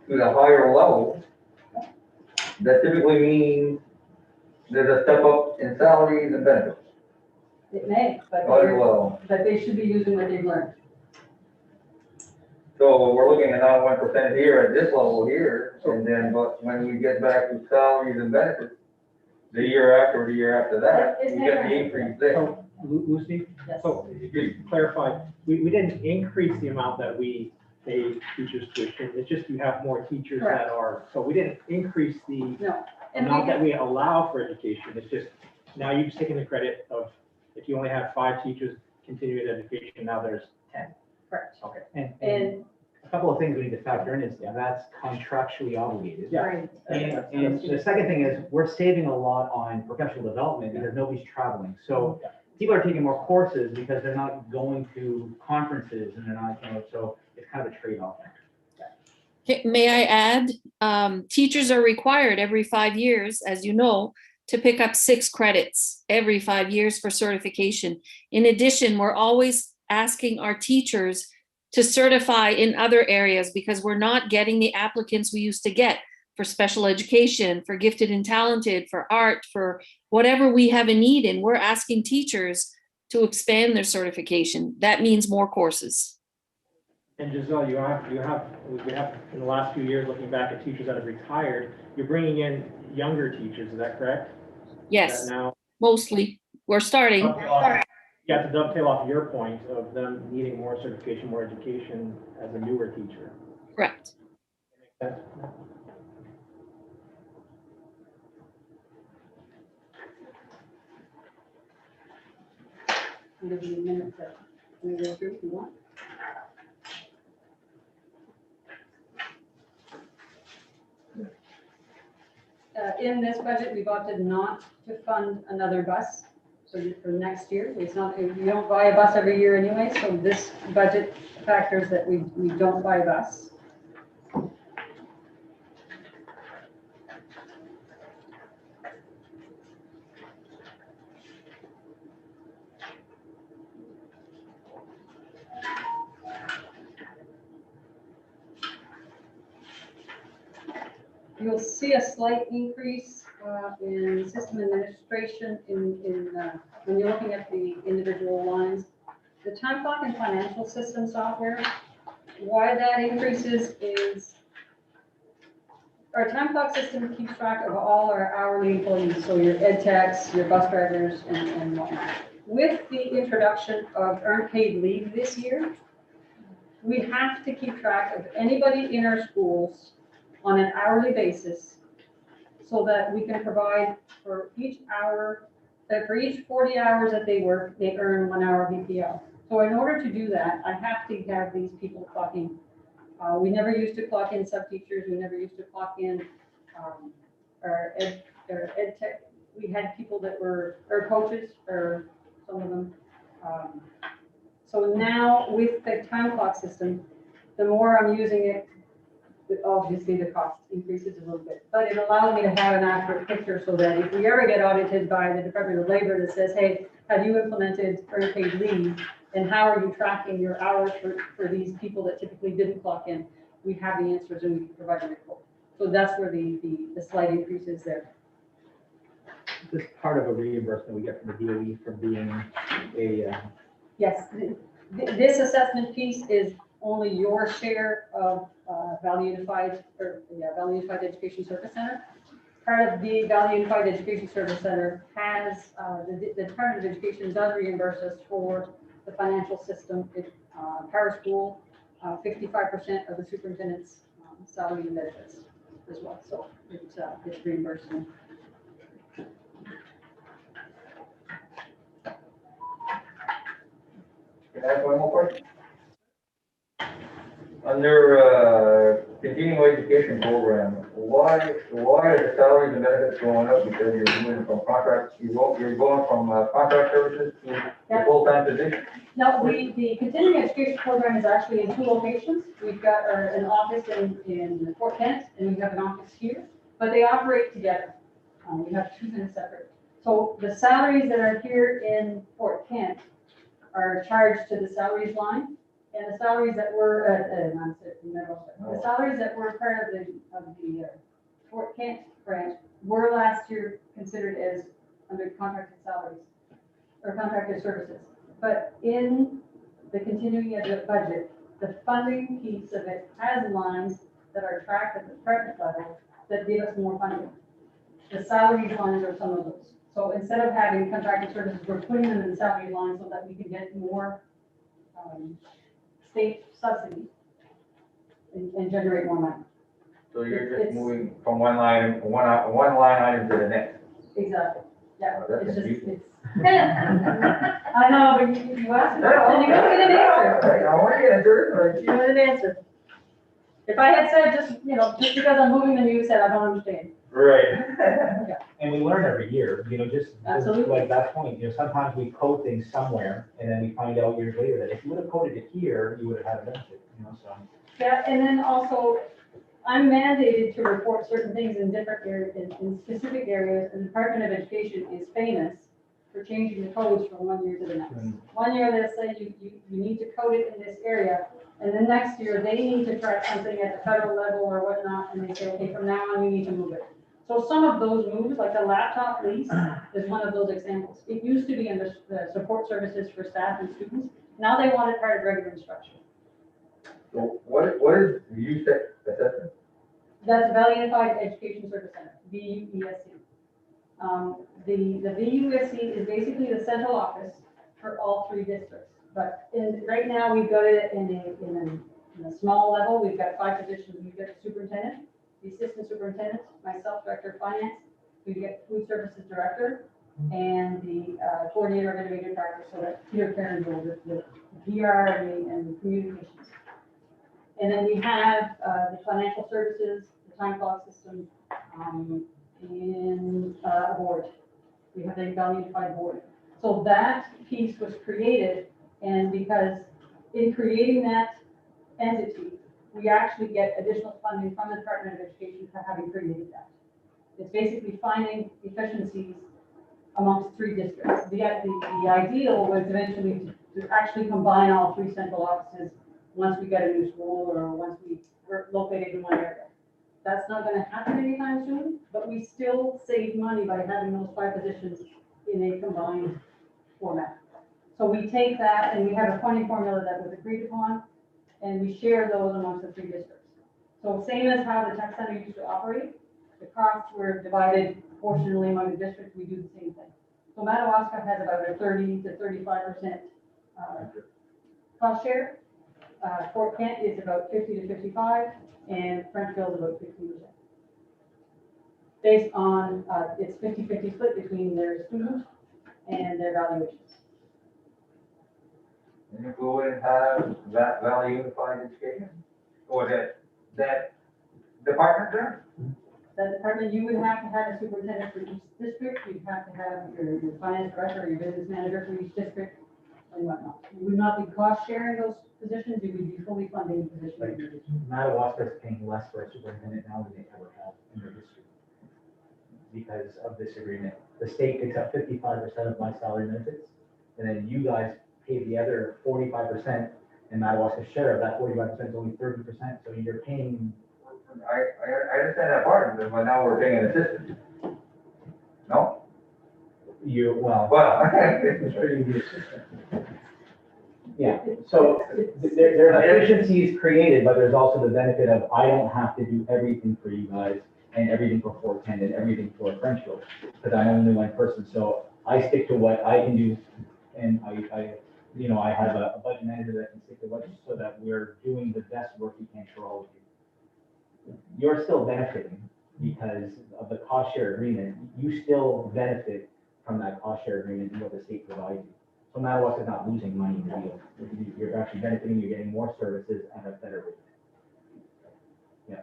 to the higher level, that typically means there's a step up in salaries and benefits. It may, but Well, they should be using what they've learned. so we're looking at 91% here at this level here, and then, but when we get back to salaries and benefits, the year after or the year after that, we get the increase there. So, Lucy, Yes. so to clarify, we didn't increase the amount that we pay teachers tuition. It's just you have more teachers that are, so we didn't increase the No. And amount that we allow for education. It's just, now you've taken the credit of, if you only have 5 teachers continuing education, now there's 10. Correct. Okay. And a couple of things we need to factor in is that's contractually obligated. Yeah. Right. And the second thing is we're saving a lot on professional development because nobody's traveling. So people are taking more courses because they're not going to conferences and they're not, so it's kind of a trade-off. May I add, teachers are required every 5 years, as you know, to pick up 6 credits every 5 years for certification. In addition, we're always asking our teachers to certify in other areas because we're not getting the applicants we used to get for special education, for gifted and talented, for art, for whatever we have a need in. We're asking teachers to expand their certification. That means more courses. And Giselle, we have in the last few years, looking back at teachers that have retired, you're bringing in younger teachers, is that correct? Yes, That now, mostly. We're starting. yeah, to dovetail off your point of them needing more certification, more education as a newer teacher. Correct. That's- give you a minute to go through if you want. In this budget, we've opted not to fund another bus. So for next year, it's not, you don't buy a bus every year anyway, so this budget factors that we don't buy a bus. You'll see a slight increase in system administration when you're looking at the individual lines. The time clock and financial system software, why that increases is our time clock system keeps track of all our hourly employees, so your ed techs, your bus drivers, and whatnot. With the introduction of earned paid leave this year, we have to keep track of anybody in our schools on an hourly basis so that we can provide for each hour, for each 40 hours that they work, they earn 1 hour VPL. So in order to do that, I have to have these people clocking. We never used to clock in sub-teachers, we never used to clock in our ed tech. We had people that were, or coaches, or some of them. So now with the time clock system, the more I'm using it, obviously the cost increases a little bit, but it allows me to have an accurate picture so that if we ever get audited by the Department of Labor that says, hey, have you implemented earned paid leave? And how are you tracking your hours for these people that typically didn't clock in? We have the answers and we can provide a report. So that's where the slight increase is there. This is part of a reimbursement we get from the DOE for being a, Yes, this assessment piece is only your share of Valley Unified Education Service Center. Part of the Valley Unified Education Service Center has, the Department of Education does reimburse us for the financial system. Power School, 55% of the superintendent's salary and benefits as well. So it's reimbursement. Can I ask one more question? Under continuing education program, why are the salaries and benefits going up? Because you're moving from contract, you're going from contract services to the full-time position? No, the continuing education program is actually in 2 locations. We've got an office in Fort Kent and we have an office here, but they operate together. We have 2 things separate. So the salaries that are here in Fort Kent are charged to the salaries line, and the salaries that were the salaries that were part of the Fort Kent branch were last year considered as under contracted salaries or contracted services. But in the continuing ed budget, the funding piece of it has lines that are tracked at the department level that give us more funding. The salary lines are some of those. So instead of having contracted services, we're putting them in the salary line so that we can get more state subsidy and generate more money. So you're just moving from one line item to the next? Exactly. Yeah. Oh, that's It's just, confusing. I know, but you asked me, and you don't get an answer. I want to get a dirt, You want an answer. If I had said just because I'm moving and you said I don't understand. right. And we learn every year, just Absolutely. like that point, sometimes we code things somewhere and then we find out years later that if you would have coded it here, you would have had a benefit, so. Yeah, and then also, I'm mandated to report certain things in different areas, in specific areas, and the Department of Education is famous for changing the codes from one year to the next. 1 year they'll say you need to code it in this area, and the next year they need to track something at the federal level or whatnot, and they say, okay, from now on you need to move it. So some of those moves, like the laptop lease, is one of those examples. It used to be in the support services for staff and students. Now they want it part of regular instruction. So what is the USEC assessment? That's Valley Unified Education Service Center, VUESC. The VUESC is basically the central office for all 3 districts. But right now we've got it in a small level. We've got 5 positions. We've got the superintendent, the assistant superintendent, myself, director of finance. We get food services director, and the coordinator of innovative practice, so that's Peter Karen with the PR and the communications. And then we have the financial services, the time clock system, and a board. We have a value-unified board. So that piece was created, and because in creating that entity, we actually get additional funding from the Department of Education for having created that. It's basically finding efficiencies amongst 3 districts. The ideal was eventually to actually combine all 3 central offices once we get a new school or once we're located in one area. That's not going to happen anytime soon, but we still save money by having those 5 positions in a combined format. So we take that and we have a funding formula that was agreed upon, and we share those amongst the 3 districts. So same as how the tech center used to operate, the costs were divided proportionally among the districts, we do the same thing. So Madawaska has about a 30 to 35% cost share. Fort Kent is about 50 to 55, and Frenchville is about 15%. Based on, it's 50-50 split between their students and their valuations. And if we wouldn't have that value unified education, or that department there? That department, you would have to have a superintendent for each district, you'd have to have your finance director or your business manager for each district, and whatnot. You would not be cost sharing those positions, you would be fully funding the positions. Right. Madawaska is paying less for a superintendent now than they ever have in their history because of this agreement. The state picks up 55% of my salary benefits, and then you guys pay the other 45%, and Madawaska's share of that 45% is only 30%, so you're paying. I understand that part, but now we're paying an assistant. No? Well, It's pretty good. yeah, so there are efficiencies created, but there's also the benefit of I don't have to do everything for you guys and everything for Fort Kent and everything for Frenchville, because I'm only one person, so I stick to what I can do, and I have a budget manager that can stick to what, so that we're doing the best work we can for all of you. You're still benefiting because of the cost share agreement. You still benefit from that cost share agreement and what the state provides you. So Madawaska is not losing money in the deal. You're actually benefiting, you're getting more services at a better rate.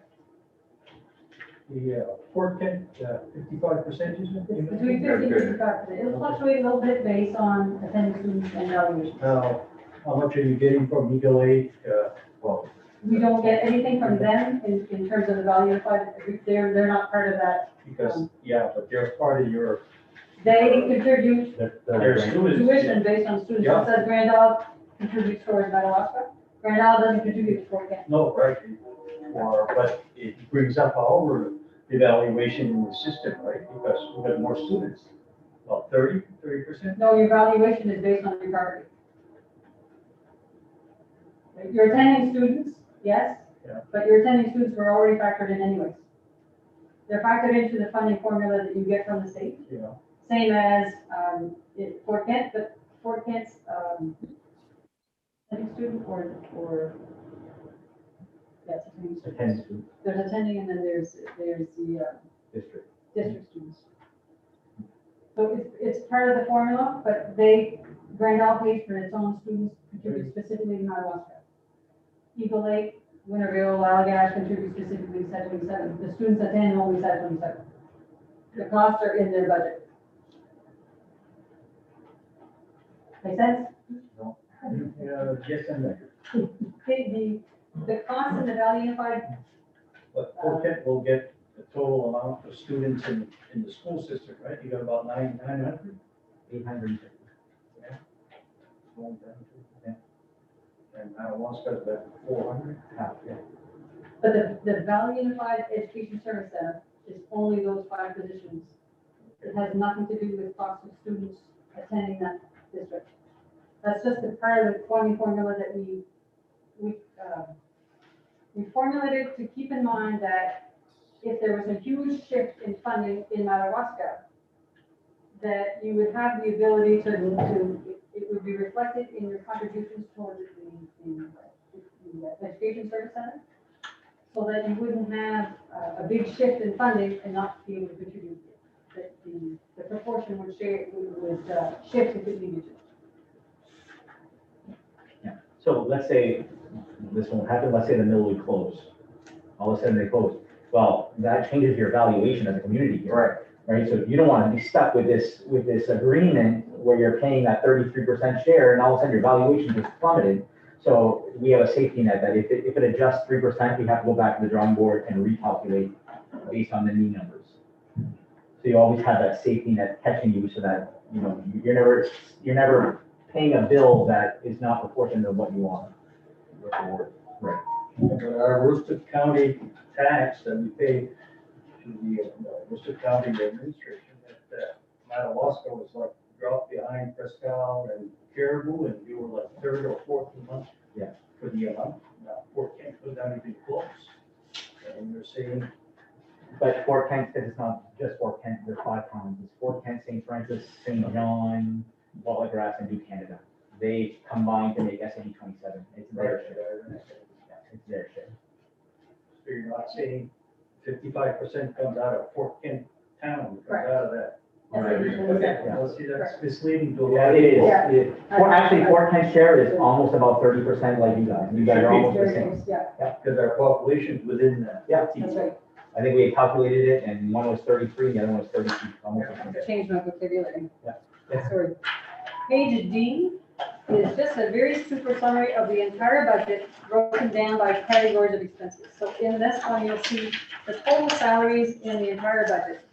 The Fort Kent, 55%, isn't it? Between 50 and 55%. It'll fluctuate a little bit based on attending students and valuations. Now, how much are you getting from legal aid? Well, We don't get anything from them in terms of the value of it. They're not part of that. because, but they're part of your, They contribute their students. tuition based on students. Yeah. It says Grand Isle contributes towards Madawaska. Grand Isle doesn't contribute to Fort Kent. No, right, but it brings up our evaluation in the system, right? Because we have more students, about 30%. No, your valuation is based on your property. Your attending students, yes, Yeah. but your attending students were already factored in anyways. They're factored into the funding formula that you get from the state. Yeah. Same as Fort Kent, but Fort Kent's attending student or yes, attending students. Attendance to There's attending and then there's the district. district students. So it's part of the formula, but Grand Isle pays for its own students, contribute specifically to Madawaska. Eagle Lake, Winterville, Allagash contribute specifically to Set 27. The students attend only Set 27. The costs are in their budget. Make sense? Yeah, yes and no. The cost in the value unified, But Fort Kent will get the total amount of students in the school system, right? You got about 900? 850. Yeah. And Madawaska's about 400? Yeah. but the value unified education service center is only those 5 positions. It has nothing to do with cost of students attending that district. That's just a part of the funding formula that we formulated to keep in mind that if there was a huge shift in funding in Madawaska, that you would have the ability it would be reflected in your contributions towards the education service center, so that you wouldn't have a big shift in funding and not be able to contribute. that the proportion would share, would shift if it needed to. So let's say this won't happen, let's say the mill would close. All of a sudden they close. Well, that changes your valuation as a community here. Right, so you don't want to be stuck with this agreement where you're paying that 33% share and all of a sudden your valuation just plummeted. So we have a safety net that if it adjusts 3%, we have to go back to the drawing board and recalculate based on the new numbers. So you always have that safety net catching you so that, you know, you're never paying a bill that is not proportionate to what you want. Right. But our Worcester County tax that we pay to the Worcester County administration, that Madawaska was like dropped behind Prescal and Caribou, and you were like third or fourth month. Yeah. For the amount. Now, Fort Kent was not even close. And you're saying, But Fort Kent, because it's not just Fort Kent, there's 5 towns. It's Fort Kent, St. Francis, St. John, Wallagrass, and New Canada. They combine to make SNE 27. It's their share. Yeah, it's their share. so you're not saying 55% comes out of Fort Kent town, comes Correct. out of that. Right. Okay, Yeah. well, see, that's misleading to a lot Yeah, of it is. people. Actually, Fort Kent share is almost about 30% like you guys. You guys are almost the same. Yeah, Because our population's within that. Yeah. that's right. I think we had calculated it and one was 33, and the other one was 32, almost the same. Change my vocabulary. Yeah. Sorry. Page D is just a very super summary of the entire budget broken down by categories of expenses. So in this one, you'll see the total salaries in the entire budget.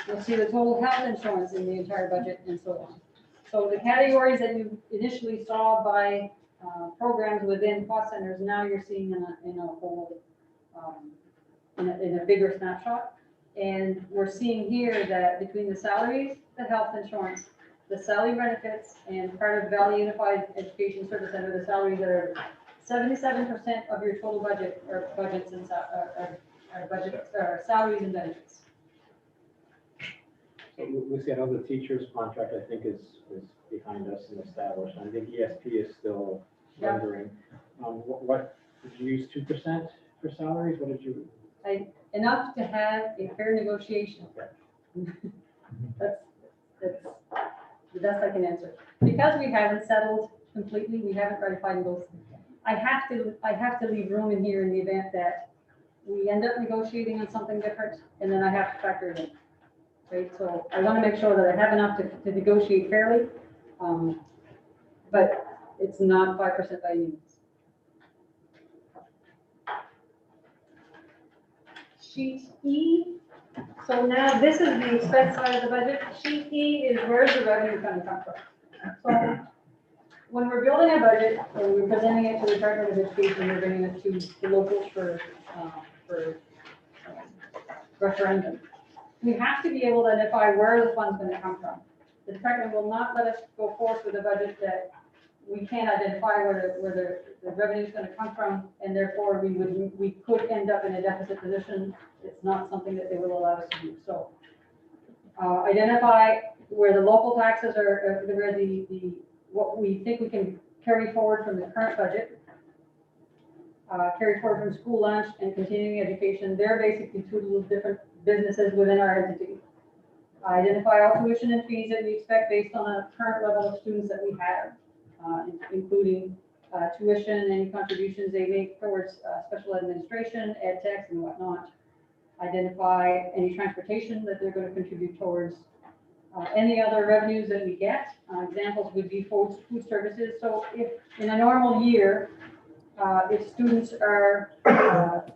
You'll see the total health insurance in the entire budget and so on. So the categories that you initially saw by programs within cost centers, now you're seeing in a whole, in a bigger snapshot. And we're seeing here that between the salaries, the health insurance, the salary benefits, and part of Valley Unified Education Service Center, the salaries are 77% of your total budget, or budgets and salaries and benefits. So Lucy, I know the teacher's contract, I think, is behind us and established. I think ESP is still Yeah. rendering. What, did you use 2% for salaries? What did you? Enough to have a fair negotiation. That's the best I can answer. Because we haven't settled completely, we haven't ratified both. I have to leave room in here in the event that we end up negotiating on something different, and then I have to factor it in. Right, so I want to make sure that I have enough to negotiate fairly, but it's not 5% by any means. Sheet E, so now this is the expense side of the budget. Sheet E is where's the revenue going to come from? So when we're building a budget, or we're presenting it to the Department of Education, we're bringing it to the locals for referendum. We have to be able to identify where the fund's going to come from. The department will not let us go forth with a budget that we can't identify where the revenue is going to come from, and therefore we could end up in a deficit position. It's not something that they will allow us to do. So identify where the local taxes are, where what we think we can carry forward from the current budget, carry forward from school lunch and continuing education. They're basically two different businesses within our entity. Identify all tuition and fees that we expect based on the current level of students that we have, including tuition, any contributions they make towards special administration, ed tech, and whatnot. Identify any transportation that they're going to contribute towards, any other revenues that we get. Examples would be food services. So if in a normal year, if students are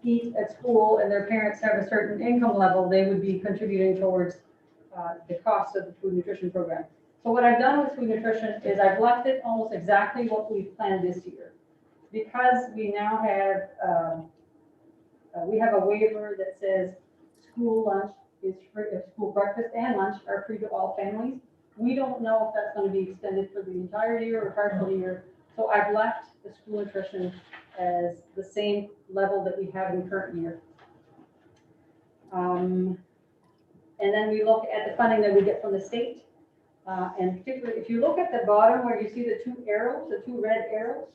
eat at school and their parents have a certain income level, they would be contributing towards the cost of the food nutrition program. So what I've done with food nutrition is I've left it almost exactly what we've planned this year. Because we now have, we have a waiver that says school lunch is free, school breakfast and lunch are free to all families. We don't know if that's going to be extended for the entire year or partial year. So I've left the school nutrition as the same level that we have in the current year. And then we look at the funding that we get from the state. And particularly, if you look at the bottom where you see the two arrows, the two red arrows,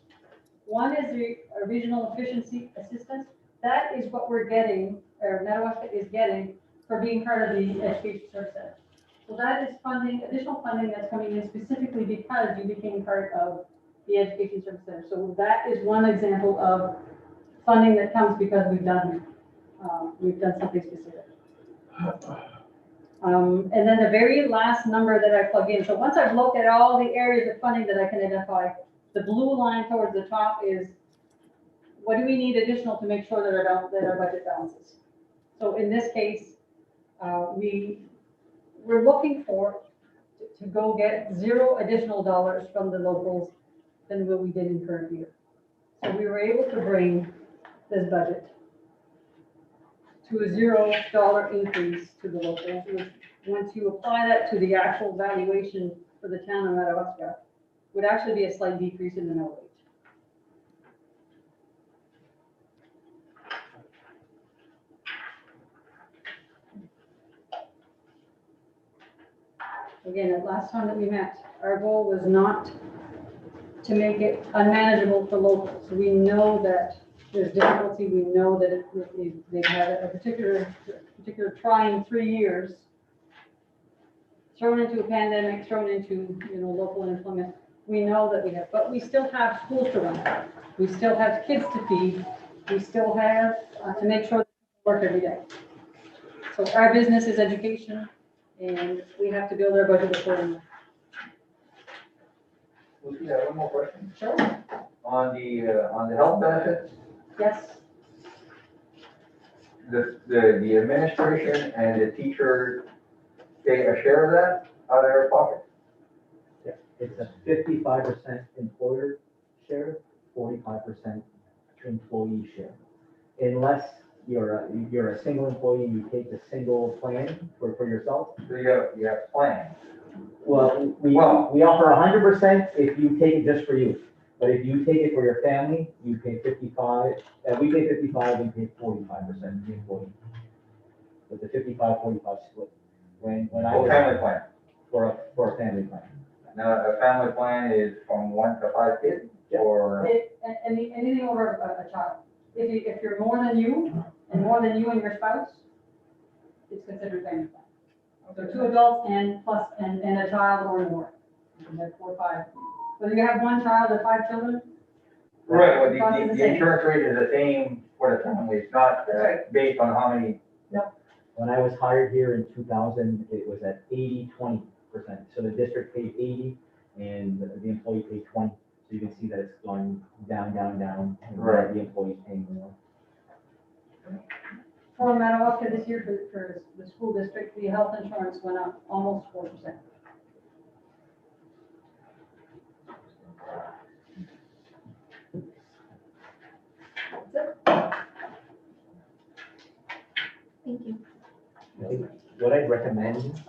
one is the regional efficiency assistance. That is what we're getting, or Madawaska is getting for being part of the Education Service Center. So that is funding, additional funding that's coming in specifically because you became part of the Education Service Center. So that is one example of funding that comes because we've done something specific. And then the very last number that I plug in, so once I've looked at all the areas of funding that I can identify, the blue line towards the top is what do we need additional to make sure that our budget balances? So in this case, we're looking to go get $0 additional dollars from the locals than what we did in current year. So we were able to bring this budget to a $0 increase to the locals, which once you apply that to the actual valuation for the town of Madawaska, would actually be a slight decrease in the mill rate. Again, the last time that we met, our goal was not to make it unmanageable for locals. We know that there's difficulty. We know that they've had a particular trying 3 years, thrown into a pandemic, thrown into, local unemployment. We know that we have, but we still have schools to run. We still have kids to feed. We still have to make sure that we work every day. So our business is education, and we have to build our budget accordingly. Lucy, I have one more question. Sure. On the health benefits, Yes. the administration and the teacher pay a share of that out of their pocket? It's a 55% employer share, 45% employee share. Unless you're a single employee, you take the single plan for yourself. So you have plans. Well, we offer 100% if you take it just for you. But if you take it for your family, you pay 55, we pay 55, we pay 45% the employee. With the 55-45 split. When I For was family plan. for a family plan. Now, a family plan is from 1 to 5 kids, Yeah. or? Anything over a child. If you're more than you, and more than you and your spouse, it's considered family plan. So 2 adults and a child or more. You can have 4 or 5. Whether you have 1 child or 5 children. Right, well, cost is the same. insurance rate is the same for the family, it's not That's right. based on how many. When I was hired here in 2000, it was at 80-20%. So the district paid 80 and the employee paid 20. So you can see that it's going down, and Right. the employee's paying more. For Madawaska this year, for the school district, the health insurance went up almost 4%. Thank you. What I'd recommend,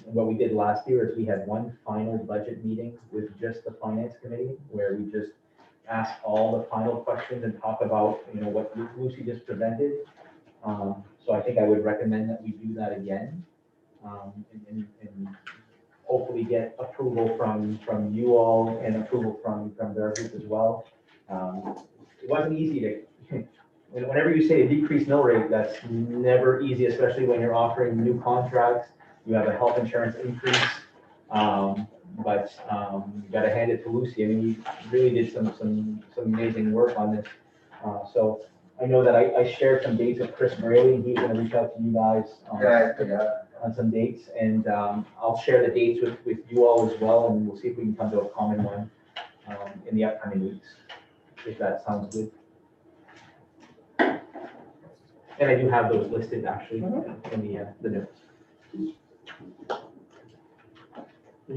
what we did last year is we had one final budget meeting with just the finance committee, where we just asked all the final questions and talk about, what Lucy just presented. So I think I would recommend that we do that again, and hopefully get approval from you all and approval from their group as well. It wasn't easy to, whenever you say a decreased mill rate, that's never easy, especially when you're offering new contracts. You have a health insurance increase, but you got to hand it to Lucy. I mean, we really did some amazing work on this. So I know that I shared some dates with Chris Braley, and he's going to reach out to you guys on some dates, and I'll share the dates with you all as well, and we'll see if we can come to a common one in the upcoming weeks, if that sounds good. And I do have those listed actually in the notes. And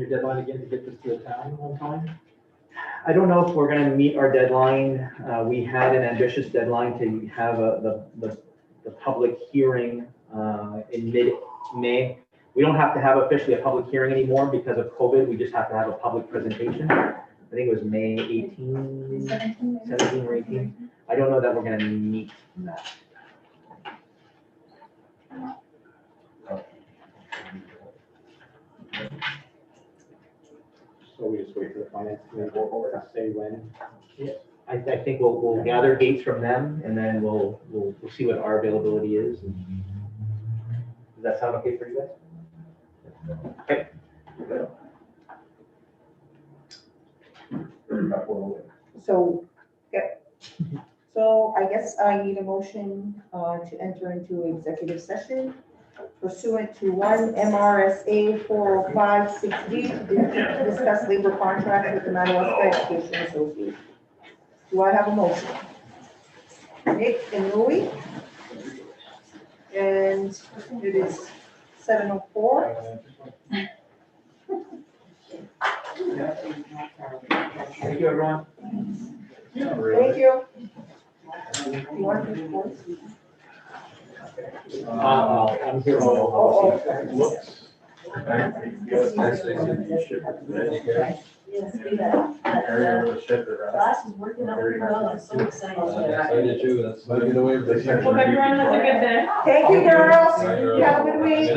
your deadline again to get this to the town on time? I don't know if we're going to meet our deadline. We had an ambitious deadline to have the public hearing in mid-May. We don't have to have officially a public hearing anymore because of COVID. We just have to have a public presentation. I think it was May 18, 17 or 18. I don't know that we're going to meet that. So we just wait for the finance committee to say when? I think we'll gather dates from them, and then we'll see what our availability is. Does that sound okay for you guys? Okay. So, okay. So I guess I need a motion to enter into executive session pursuant to 1 MRSA 4056D to discuss labor contract with the Madawaska Education Association. Do I have a motion? Nick and Louis? And it is 7:04. Thank you, everyone. Thank you. You want this voice? I'm here. Oh, Class is working out pretty well, I'm so excited. I did too, that's why I get away with this. Hope everyone has a good day. Thank you, girls. You have a good week.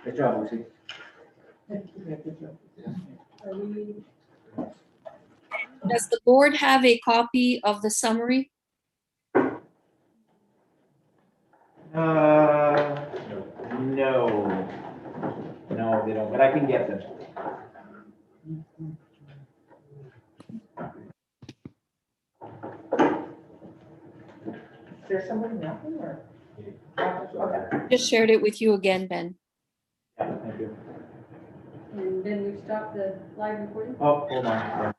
Good job, Lucy. Does the board have a copy of the summary? No. No, they don't, but I can get them. Is there somebody knocking or? Okay. Just shared it with you again, Ben. Yeah, thank you. And then we stop the live recording. Oh, hold on.